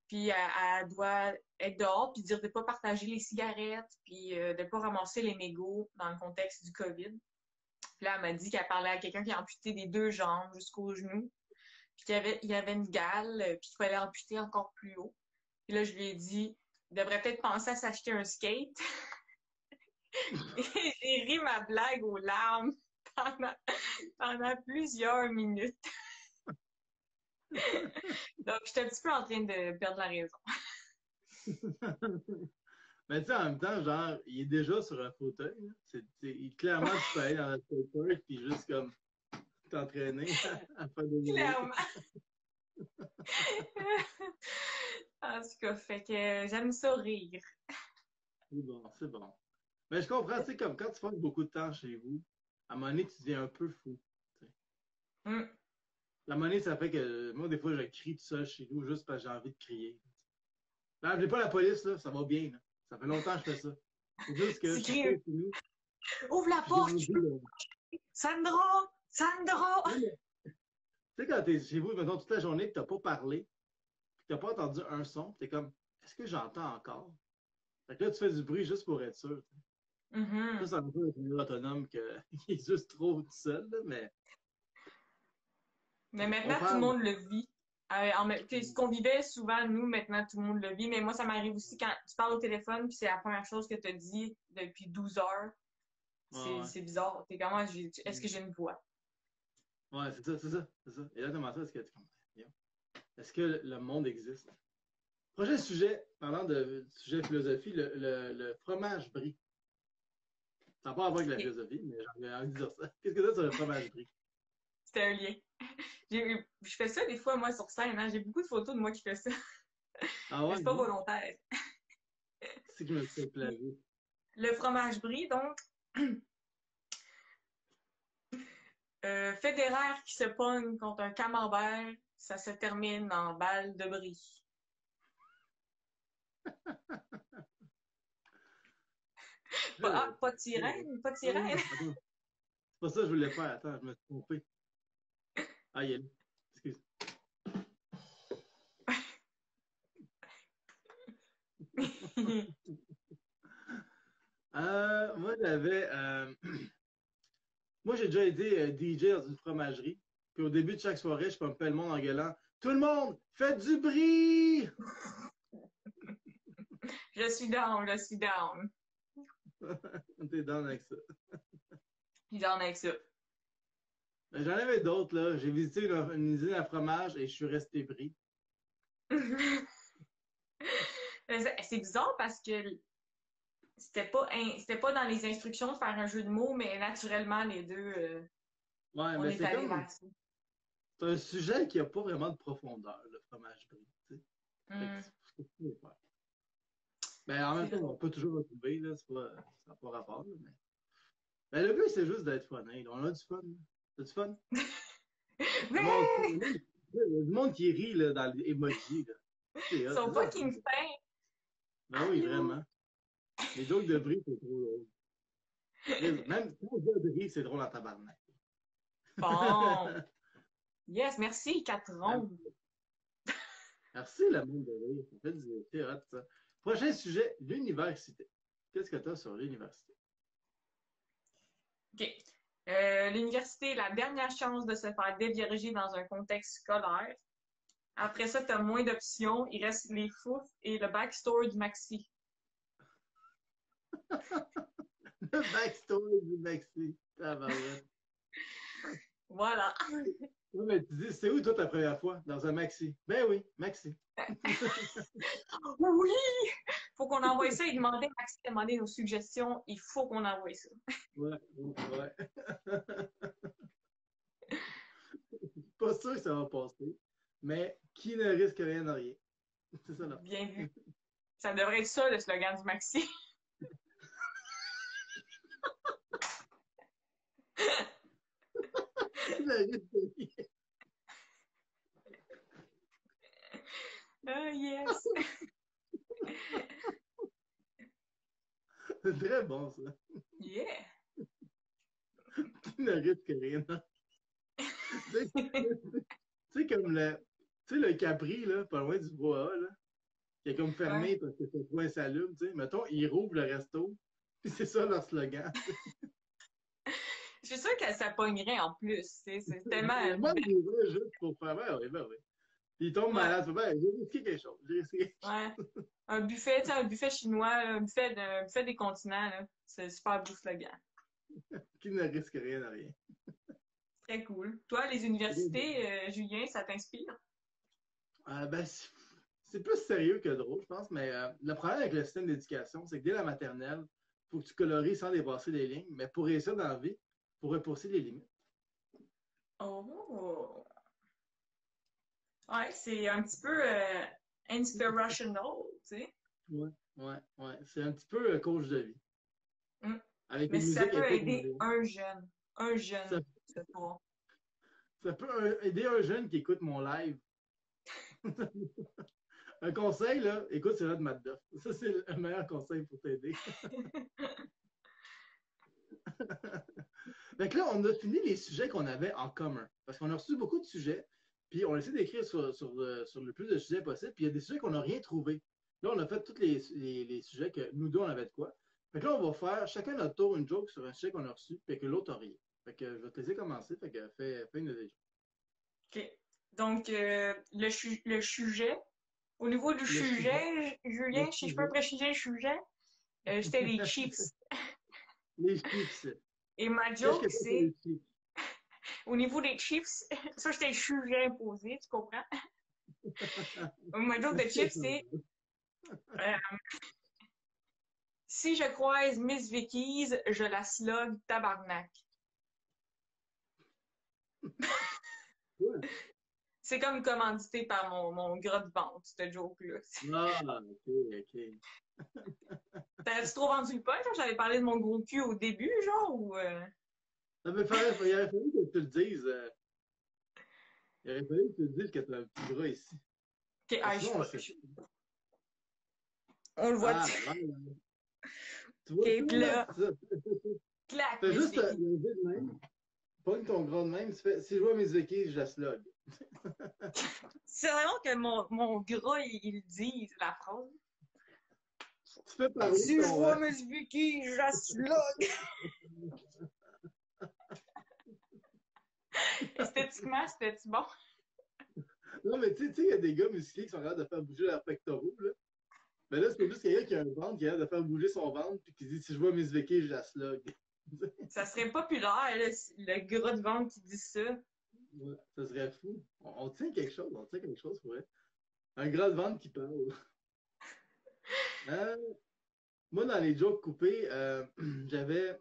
Puis elle doit être dehors puis dire de ne pas partager les cigarettes puis de ne pas ramasser les mégots dans le contexte du COVID. Puis là, elle m'a dit qu'elle parlait à quelqu'un qui a amputé des 2 jambes jusqu'aux genoux. Puis il y avait une gale puis qu'il fallait amputer encore plus haut. Puis là, je lui ai dit, il devrait peut-être penser à s'acheter un skate. Et j'ai ri ma blague aux larmes pendant, pendant plusieurs minutes. Donc, j'étais un petit peu en train de perdre la raison. Mais tu sais, en même temps, genre, il est déjà sur un fauteuil. Là. Clairement, tu peux aller dans le fauteuil puis juste comme t'entraîner à faire des vidéos. Clairement. En tout cas, fait que j'aime ça rire. C'est bon, c'est bon. Mais je comprends, tu sais, comme quand tu passes beaucoup de temps chez vous, à un moment donné, tu deviens un peu fou. Tu sais. Mm. La monnaie, ça fait que moi, des fois, je crie tout seul chez nous juste parce que j'ai envie de crier. Là, appelez pas la police, là, ça va bien. Là. Ça fait longtemps que je fais ça. C'est juste que Tu je suis cries, chez nous. ouvre la J'ai porte, envie de... Sandra! Sandra! Tu sais, quand t'es chez vous, mettons, toute la journée, que t'as pas parlé, que t'as pas entendu un son, t'es comme, est-ce que j'entends encore? Fait que là, tu fais du bruit juste pour être sûr. Ça, c'est un peu un peu autonome qui est juste trop tout seul, là, mais Mais on maintenant, tout le parle. monde le vit. Ce qu'on vivait souvent, nous, maintenant, tout le monde le vit. Mais moi, ça m'arrive aussi quand tu parles au téléphone, puis c'est la première chose que tu as dit depuis 12 heures. Ouais, C'est bizarre. T'es comment, est-ce que j'ai une voix? ouais, c'est ça, c'est ça, c'est ça. Et là, comment ça, est-ce que le monde existe? Prochain sujet, parlant de sujet philosophie, le fromage brie. Ça n'a pas à voir avec la Ok. philosophie, mais j'ai envie de dire ça. Qu'est-ce que c'est sur le fromage brie? C'était un lien. Je fais ça des fois, moi, sur scène. Hein. J'ai beaucoup de photos de moi qui fais ça. Ah Mais ouais, c'est pas non? volontaire. C'est que je me suis fait plagier. Le fromage brie, donc, Federer qui se pogne contre un camembert, ça se termine en balle de brie. Pas de sirène, pas de Non, non, sirène. attends. C'est pas ça que je voulais faire. Attends, je me suis trompé. Ah, il est là. Excuse. Moi, j'avais. Moi, j'ai déjà été DJ dans une fromagerie. Puis au début de chaque soirée, je pompais le monde en gueulant tout le monde, faites du bruit! Je suis down, je suis down. T'es down avec ça. Je suis down avec ça. Ben, j'en avais d'autres, là. J'ai visité une usine à fromage et je suis resté pris. C'est bizarre parce que c'était pas dans les instructions de faire un jeu de mots, mais naturellement, les deux, Ouais, on mais est c'est allés comme. vers ça. C'est un sujet qui n'a pas vraiment de profondeur, le fromage brie. Tu sais. Fait que Mm. c'est ce que tu veux faire. Ben, en même C'est temps, on drôle. peut toujours retrouver, là. Ça n'a pas rapport, là, mais. Ben, le but, c'est juste d'être fun. Hein. On a du fun. T'as du fun? Le monde, Ouais! il y a du monde qui rit là, dans les emojis. Là. C'est Ils hot, sont c'est ça. fucking fins! Ben oui, Allô? vraiment. Les jokes de brie, c'est trop drôle. Même quand je dis de brie, c'est drôle en tabarnak. Bon! Yes, merci, 4 rondes. Merci, le monde de rire. Ça fait du c'est hot, ça. Prochain sujet, l'université. Qu'est-ce que tu as sur l'université? OK. L'université, la dernière chance de se faire dévierger dans un contexte scolaire. Après ça, tu as moins d'options. Il reste les fouf et le backstory du maxi. Le backstory du Maxi. Tabarouette. Voilà. Oui, mais tu dis, c'est où toi ta première fois? Dans un Maxi. Ben oui, Maxi. Oui! Faut qu'on envoie ça. Il demandait, Maxi demandait nos suggestions. Il faut qu'on envoie ça. Ouais, ouais. Pas sûr que ça va passer, mais qui ne risque rien à rien. C'est ça là. Bien vu. Ça devrait être ça, le slogan du maxi. La risque de rien. Ah, yes! C'est très bon, ça. Yeah! Qui ne risque rien. Tu sais, comme le Capri, là, pas loin du bois, là, qui est comme fermé Ouais. parce que ce point s'allume, tu sais. Mettons, ils rouvrent le resto, puis c'est ça leur slogan. Je suis sûre que ça pognerait en plus. C'est tellement. Le monde y va juste pour faire, ben oui. Puis ils tombent Ouais, malades, j'ai risqué quelque chose. J'ai risqué quelque chose. ouais. Un buffet, tu sais, un buffet chinois, un buffet des continents, là. C'est un super beau slogan. Qui ne risque rien à rien. Très cool. Toi, les universités, Julien, ça t'inspire? Ben, c'est plus sérieux que drôle, je pense, mais le problème avec le système d'éducation, c'est que dès la maternelle, il faut que tu colories sans dépasser les lignes, mais pour réussir dans la vie, il faut repousser les limites. Oh! Ouais, c'est un petit peu inspirational, tu sais. Ouais. C'est un petit peu coach de vie. Mm. Avec Mais une si ça musique peut épique. aider un Ça, jeune, c'est pas. ça peut aider un jeune qui écoute mon live. Un conseil, là, écoute, c'est là de Matt Duff. Ça, c'est le meilleur conseil pour t'aider. Donc là, on a fini les sujets qu'on avait en commun. Parce qu'on a reçu beaucoup de sujets, puis on essaie d'écrire sur le plus de sujets possible, puis il y a des sujets qu'on n'a rien trouvé. Là, on a fait tous les sujets que nous deux, on avait de quoi. Fait que là, on va faire chacun notre tour une joke sur un sujet qu'on a reçu, puis que l'autre n'a rien. Fait que je vais te laisser commencer, fait que fais une des jokes. OK. Donc, le sujet, au niveau du Le sujet. sujet, Le Julien, si je peux sujet. préciser le sujet, c'était les Chiefs. Les chiffres. Et ma Qu'est-ce joke, que c'est c'est, les chiffres? au niveau des Chiefs, ça, c'était le sujet imposé, tu comprends? Ma joke de Chiefs, c'est, euh, si je croise Miss Vickies, je la slog tabarnak. Ouais. C'est comme commandité par mon gras de ventre, cette joke-là. Ah, ok. T'avais-tu trop vendu le punch? J'avais parlé de mon gros cul au début, genre, ou... Il aurait fallu que tu le dises. Il aurait fallu que tu le dises que tu as un petit bras ici. Ok, Parce que sinon, on le sait. on le voit. Ah, ouais. Tu vois Ok, ça, puis là? là, C'est ça. clac, Fais Miss juste Vicky. lever de même. Pogne ton gras de même. Si je vois mes équipes, je la slog. C'est vraiment que mon gras, il dit la phrase. Tu fais parler Si je ton. vois Miss Vicky, je la slog. Esthétiquement, c'était-tu bon? Non, mais tu sais, il y a des gars musclés qui sont capables de faire bouger leurs pectoraux, là. Mais là, c'est juste quelqu'un qui a un ventre qui a l'air de faire bouger son ventre, puis qui dit si je vois Miss Vicky, je la slog. Ça serait populaire, là, le gras de ventre qui dit ça. Ouais, ça serait fou. On tient quelque chose, pour vrai. Un gras de ventre qui parle. Euh, Moi, dans les jokes coupés, j'avais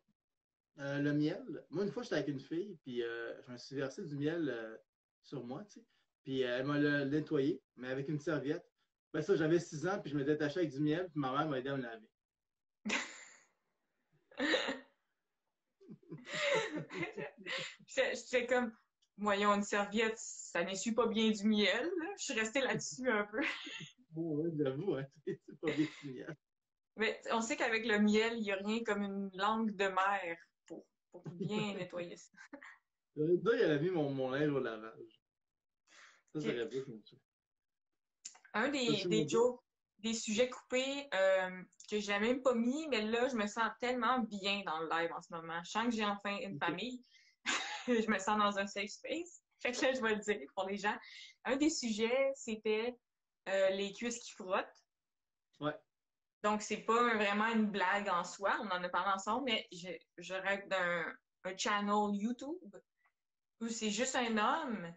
le miel. Moi, une fois, j'étais avec une fille, puis je me suis versé du miel sur moi, tu sais. Puis elle m'a nettoyé, mais avec une serviette. Ben ça, j'avais 6 ans, puis je me détachais avec du miel, puis ma mère m'a aidé à me laver. J'étais comme, voyons, une serviette, ça n'essuie pas bien du miel, là. Je suis restée là-dessus un peu. Oh, ouais, j'avoue, hein, c'est pas bien du miel. Mais on sait qu'avec le miel, il n'y a rien comme une langue de mer pour bien nettoyer ça. J'aurais dû dire qu'elle a mis mon linge au lavage. Ça Ok. aurait pu fonctionner. Un des jokes, des sujets coupés que j'ai même pas mis, mais là, je me sens tellement bien dans le live en ce moment. Je sens que j'ai enfin une famille. Je me sens dans un safe space. Fait que là, je vais le dire pour les gens. Un des sujets, c'était les cuisses qui frottent. Ouais. Donc, c'est pas vraiment une blague en soi. On en a parlé ensemble, mais je rêve d'un channel YouTube où c'est juste un homme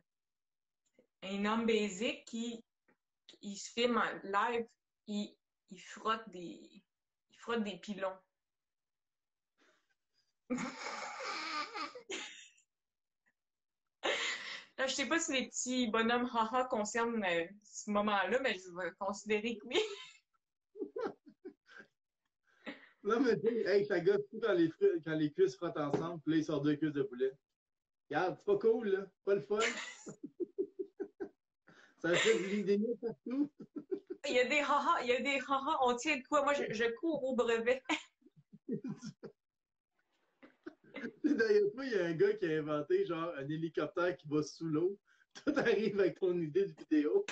basique qui il se filme en live, il frotte des pilons. Là, je sais pas si les petits bonhommes haha concernent ce moment-là, mais je vais considérer que oui. Non, mais tu sais, hey, ça gosse tout quand les cuisses frottent ensemble, puis là, il sort 2 cuisses de poulet. Regarde, c'est pas cool, là. Pas le fun. Ça fait de l'idée partout. Il y a des haha, il y a des haha, on tient de quoi? Moi, je cours au brevet. D'ailleurs, toi, il y a un gars qui a inventé genre un hélicoptère qui va sous l'eau. Toi, t'arrives avec ton idée de vidéo.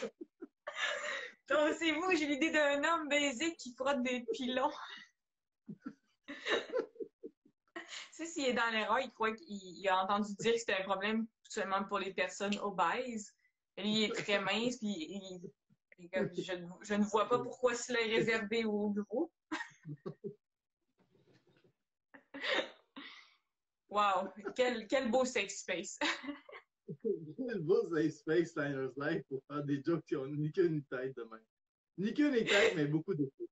Donc, c'est vous, j'ai l'idée d'un homme baisé qui frotte des pilons. Tu sais, s'il est dans l'erreur, il croit qu'il a entendu dire que c'était un problème seulement pour les personnes obèses. Et lui, il est très mince, puis je ne vois pas pourquoi cela est réservé aux gros. Wow, quel beau safe space. Le boss c'est Space Liners Live pour faire des jokes qui ont ni queue ni tête de même. Ni queue ni tête, mais beaucoup de choses.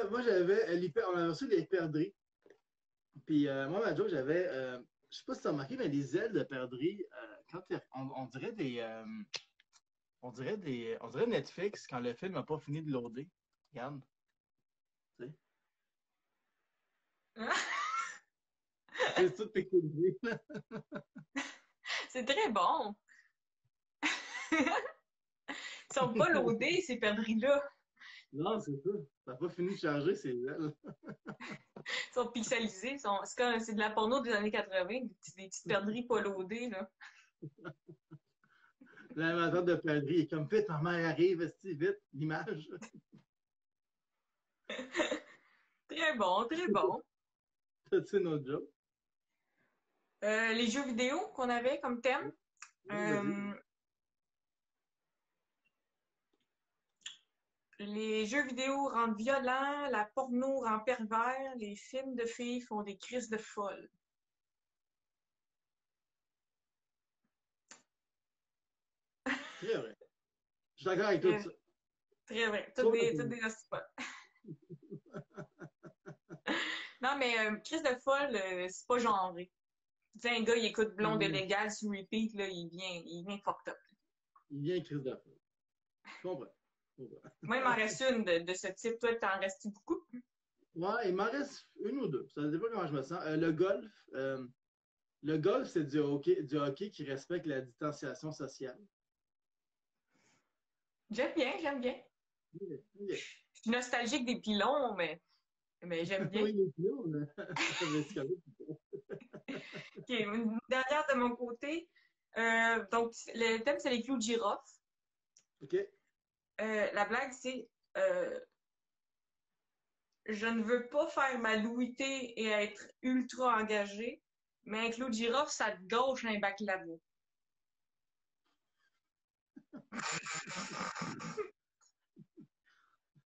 Moi, j'avais on a reçu des perdrix. Puis moi, ma joke, j'avais, je sais pas si tu as remarqué, mais les ailes de perdrix, quand on dirait on dirait Netflix quand le film n'a pas fini de loader. Regarde, tu sais. C'est tout pixelisé. C'est très bon. Ils sont pas loadés, ces perdrix-là. Non, c'est ça. Ça n'a pas fini de charger ses ailes. Ils sont pixelisés. C'est de la porno des années 80, des petites perdrix pas loadées, là. L'inventeur de perdrix est comme vite, ma mère arrive, vite, l'image. Très bon, très bon. C'est notre joke. Les jeux vidéo qu'on avait comme thème. Les jeux vidéo rendent violents, la porno rend pervers, les films de filles font des crises de folle. Très vrai. Je suis d'accord avec tout ça. Très vrai. Toutes des astipotes. Non, mais crise de folle, c'est pas genré. Tu sais, un gars, il écoute Blonde Légal sur repeat, là, il vient fucked up. Il vient crise de folle. Je comprends. Moi, il m'en reste une de ce type. Toi, t'en restes beaucoup? Ouais, il m'en reste une ou deux. Ça dépend comment je me sens. Le golf, c'est du hockey qui respecte la distanciation sociale. J'aime bien, j'aime bien. Yeah. Je suis nostalgique des pilons, mais j'aime bien. Oui, les pilons, mais... OK, une dernière de mon côté. Donc, le thème, c'est les clous de girofle. OK. La blague, c'est je ne veux pas faire ma louité et être ultra engagée, mais un clou de girofle, ça te gauche un baklava.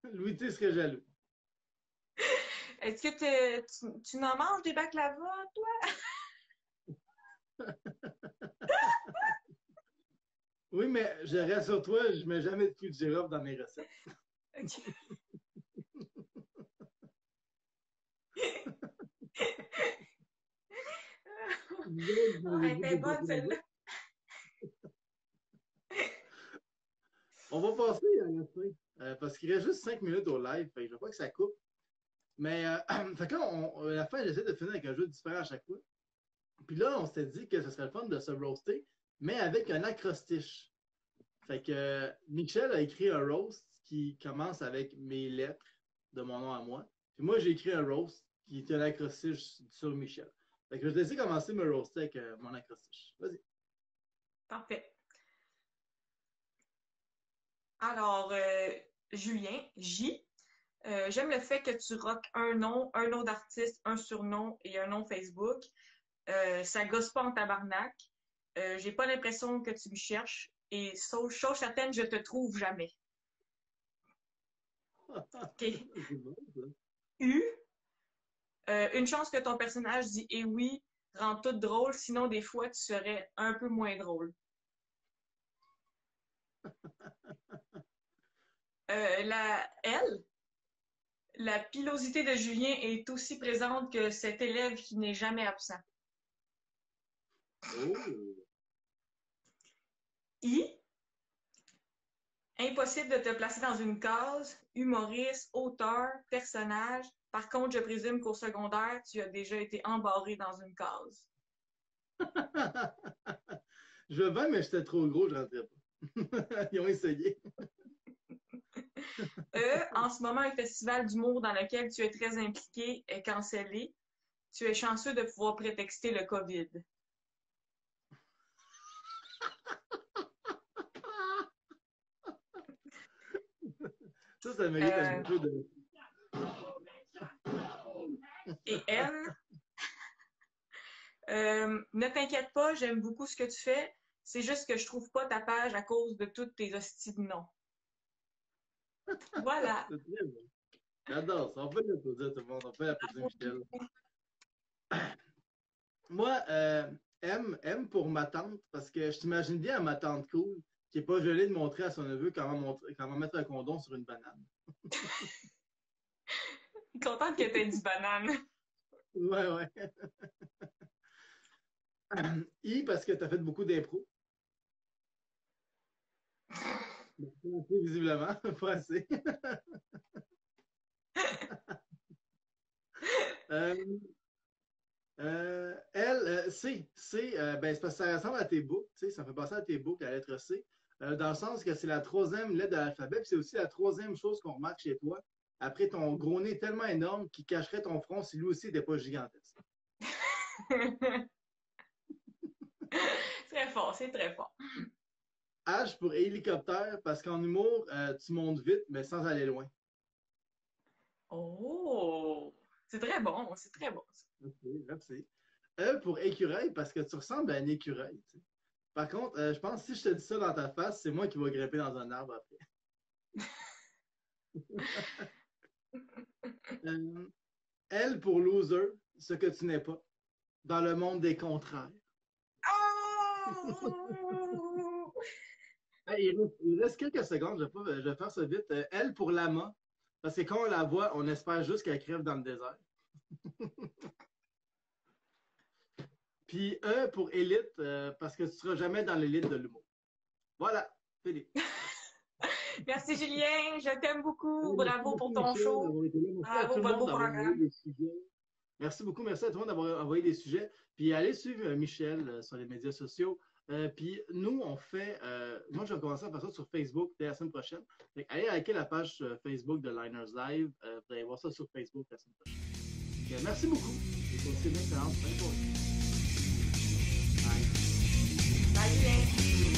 Louis T serait jaloux. Est-ce que tu n'en manges des baklavas, toi? Oui, mais je rassure toi, je ne mets jamais de clou de girofle dans mes recettes. OK. Elle était bonne, celle-là. On va passer à la fin, parce qu'il reste juste 5 minutes au live, fait que je veux pas que ça coupe. Mais fait que là, à la fin, j'essaie de finir avec un jeu différent à chaque fois. Puis là, on s'était dit que ce serait le fun de se roaster, mais avec un acrostiche. Fait que Michel a écrit un roast qui commence avec mes lettres de mon nom à moi. Puis moi, j'ai écrit un roast qui est un acrostiche sur Michel. Fait que je vais te laisser commencer me roaster avec mon acrostiche. Vas-y. Parfait. Alors, Julien, J. J'aime le fait que tu rockes un nom d'artiste, un surnom et un nom Facebook. Ça gosse pas en tabarnak. J'ai pas l'impression que tu me cherches. Et chose certaine, je te trouve jamais. OK. U. Une chance que ton personnage dit eh oui, rend tout drôle, sinon des fois tu serais un peu moins drôle. La L. La pilosité de Julien est aussi présente que cet élève qui n'est jamais absent. Oh. I. Impossible de te placer dans une case, humoriste, auteur, personnage, Par contre, je présume qu'au secondaire, tu as déjà été embarré dans une case. Je veux bien, mais j'étais trop gros, je rentrais pas. Ils ont essayé. En ce moment, un festival d'humour dans lequel tu es très impliqué est cancellé. Tu es chanceux de pouvoir prétexter le COVID. Ça mérite un peu de... Et elle, ne t'inquiète pas, j'aime beaucoup ce que tu fais. C'est juste que je trouve pas ta page à cause de toutes tes hosties de noms. Voilà. C'est très bon. J'adore ça. On peut l'applaudir tout le monde. On peut l'applaudir Michel. Moi, M pour ma tante, parce que je t'imagine bien à ma tante cool, qui n'est pas gelée de montrer à son neveu comment mettre un condom sur une banane. Contente que t'aies dit banane. Ouais. I, parce que tu as fait beaucoup d'impro. Visiblement, pas assez. Elle, C, ben, c'est parce que ça ressemble à tes boucles, tu sais, ça fait penser à tes boucles, à la lettre C, dans le sens que c'est la troisième lettre de l'alphabet, puis c'est aussi la troisième chose qu'on remarque chez toi, après ton gros nez tellement énorme qui cacherait ton front si lui aussi n'était pas gigantesque. Très fort, c'est très fort. H pour hélicoptère, parce qu'en humour, tu montes vite, mais sans aller loin. Oh! C'est très bon, c'est très bon. Merci. E pour écureuil, parce que tu ressembles à un écureuil. Tu sais. Par contre, je pense que si je te dis ça dans ta face, c'est moi qui vais grimper dans un arbre après. L pour loser, ce que tu n'es pas, dans le monde des contraires. Oh! Il reste quelques secondes, je vais faire ça vite. L pour lama, parce que quand on la voit, on espère juste qu'elle crève dans le désert. Puis E pour élite, parce que tu ne seras jamais dans l'élite de l'humour. Voilà, Philippe. Merci Julien, je t'aime beaucoup. Bravo pour ton show. Bravo pour le beau programme. Merci beaucoup, merci à tout le monde d'avoir envoyé des sujets. Puis allez suivre Michel sur les médias sociaux. Puis nous, on fait. Moi, je vais commencer à faire ça sur Facebook dès la semaine prochaine. Donc, allez liker la page Facebook de Liners Live. Vous allez voir ça sur Facebook la semaine prochaine. Donc, merci beaucoup. Et passez une excellente fin de journée. Bye. Bye, Julien.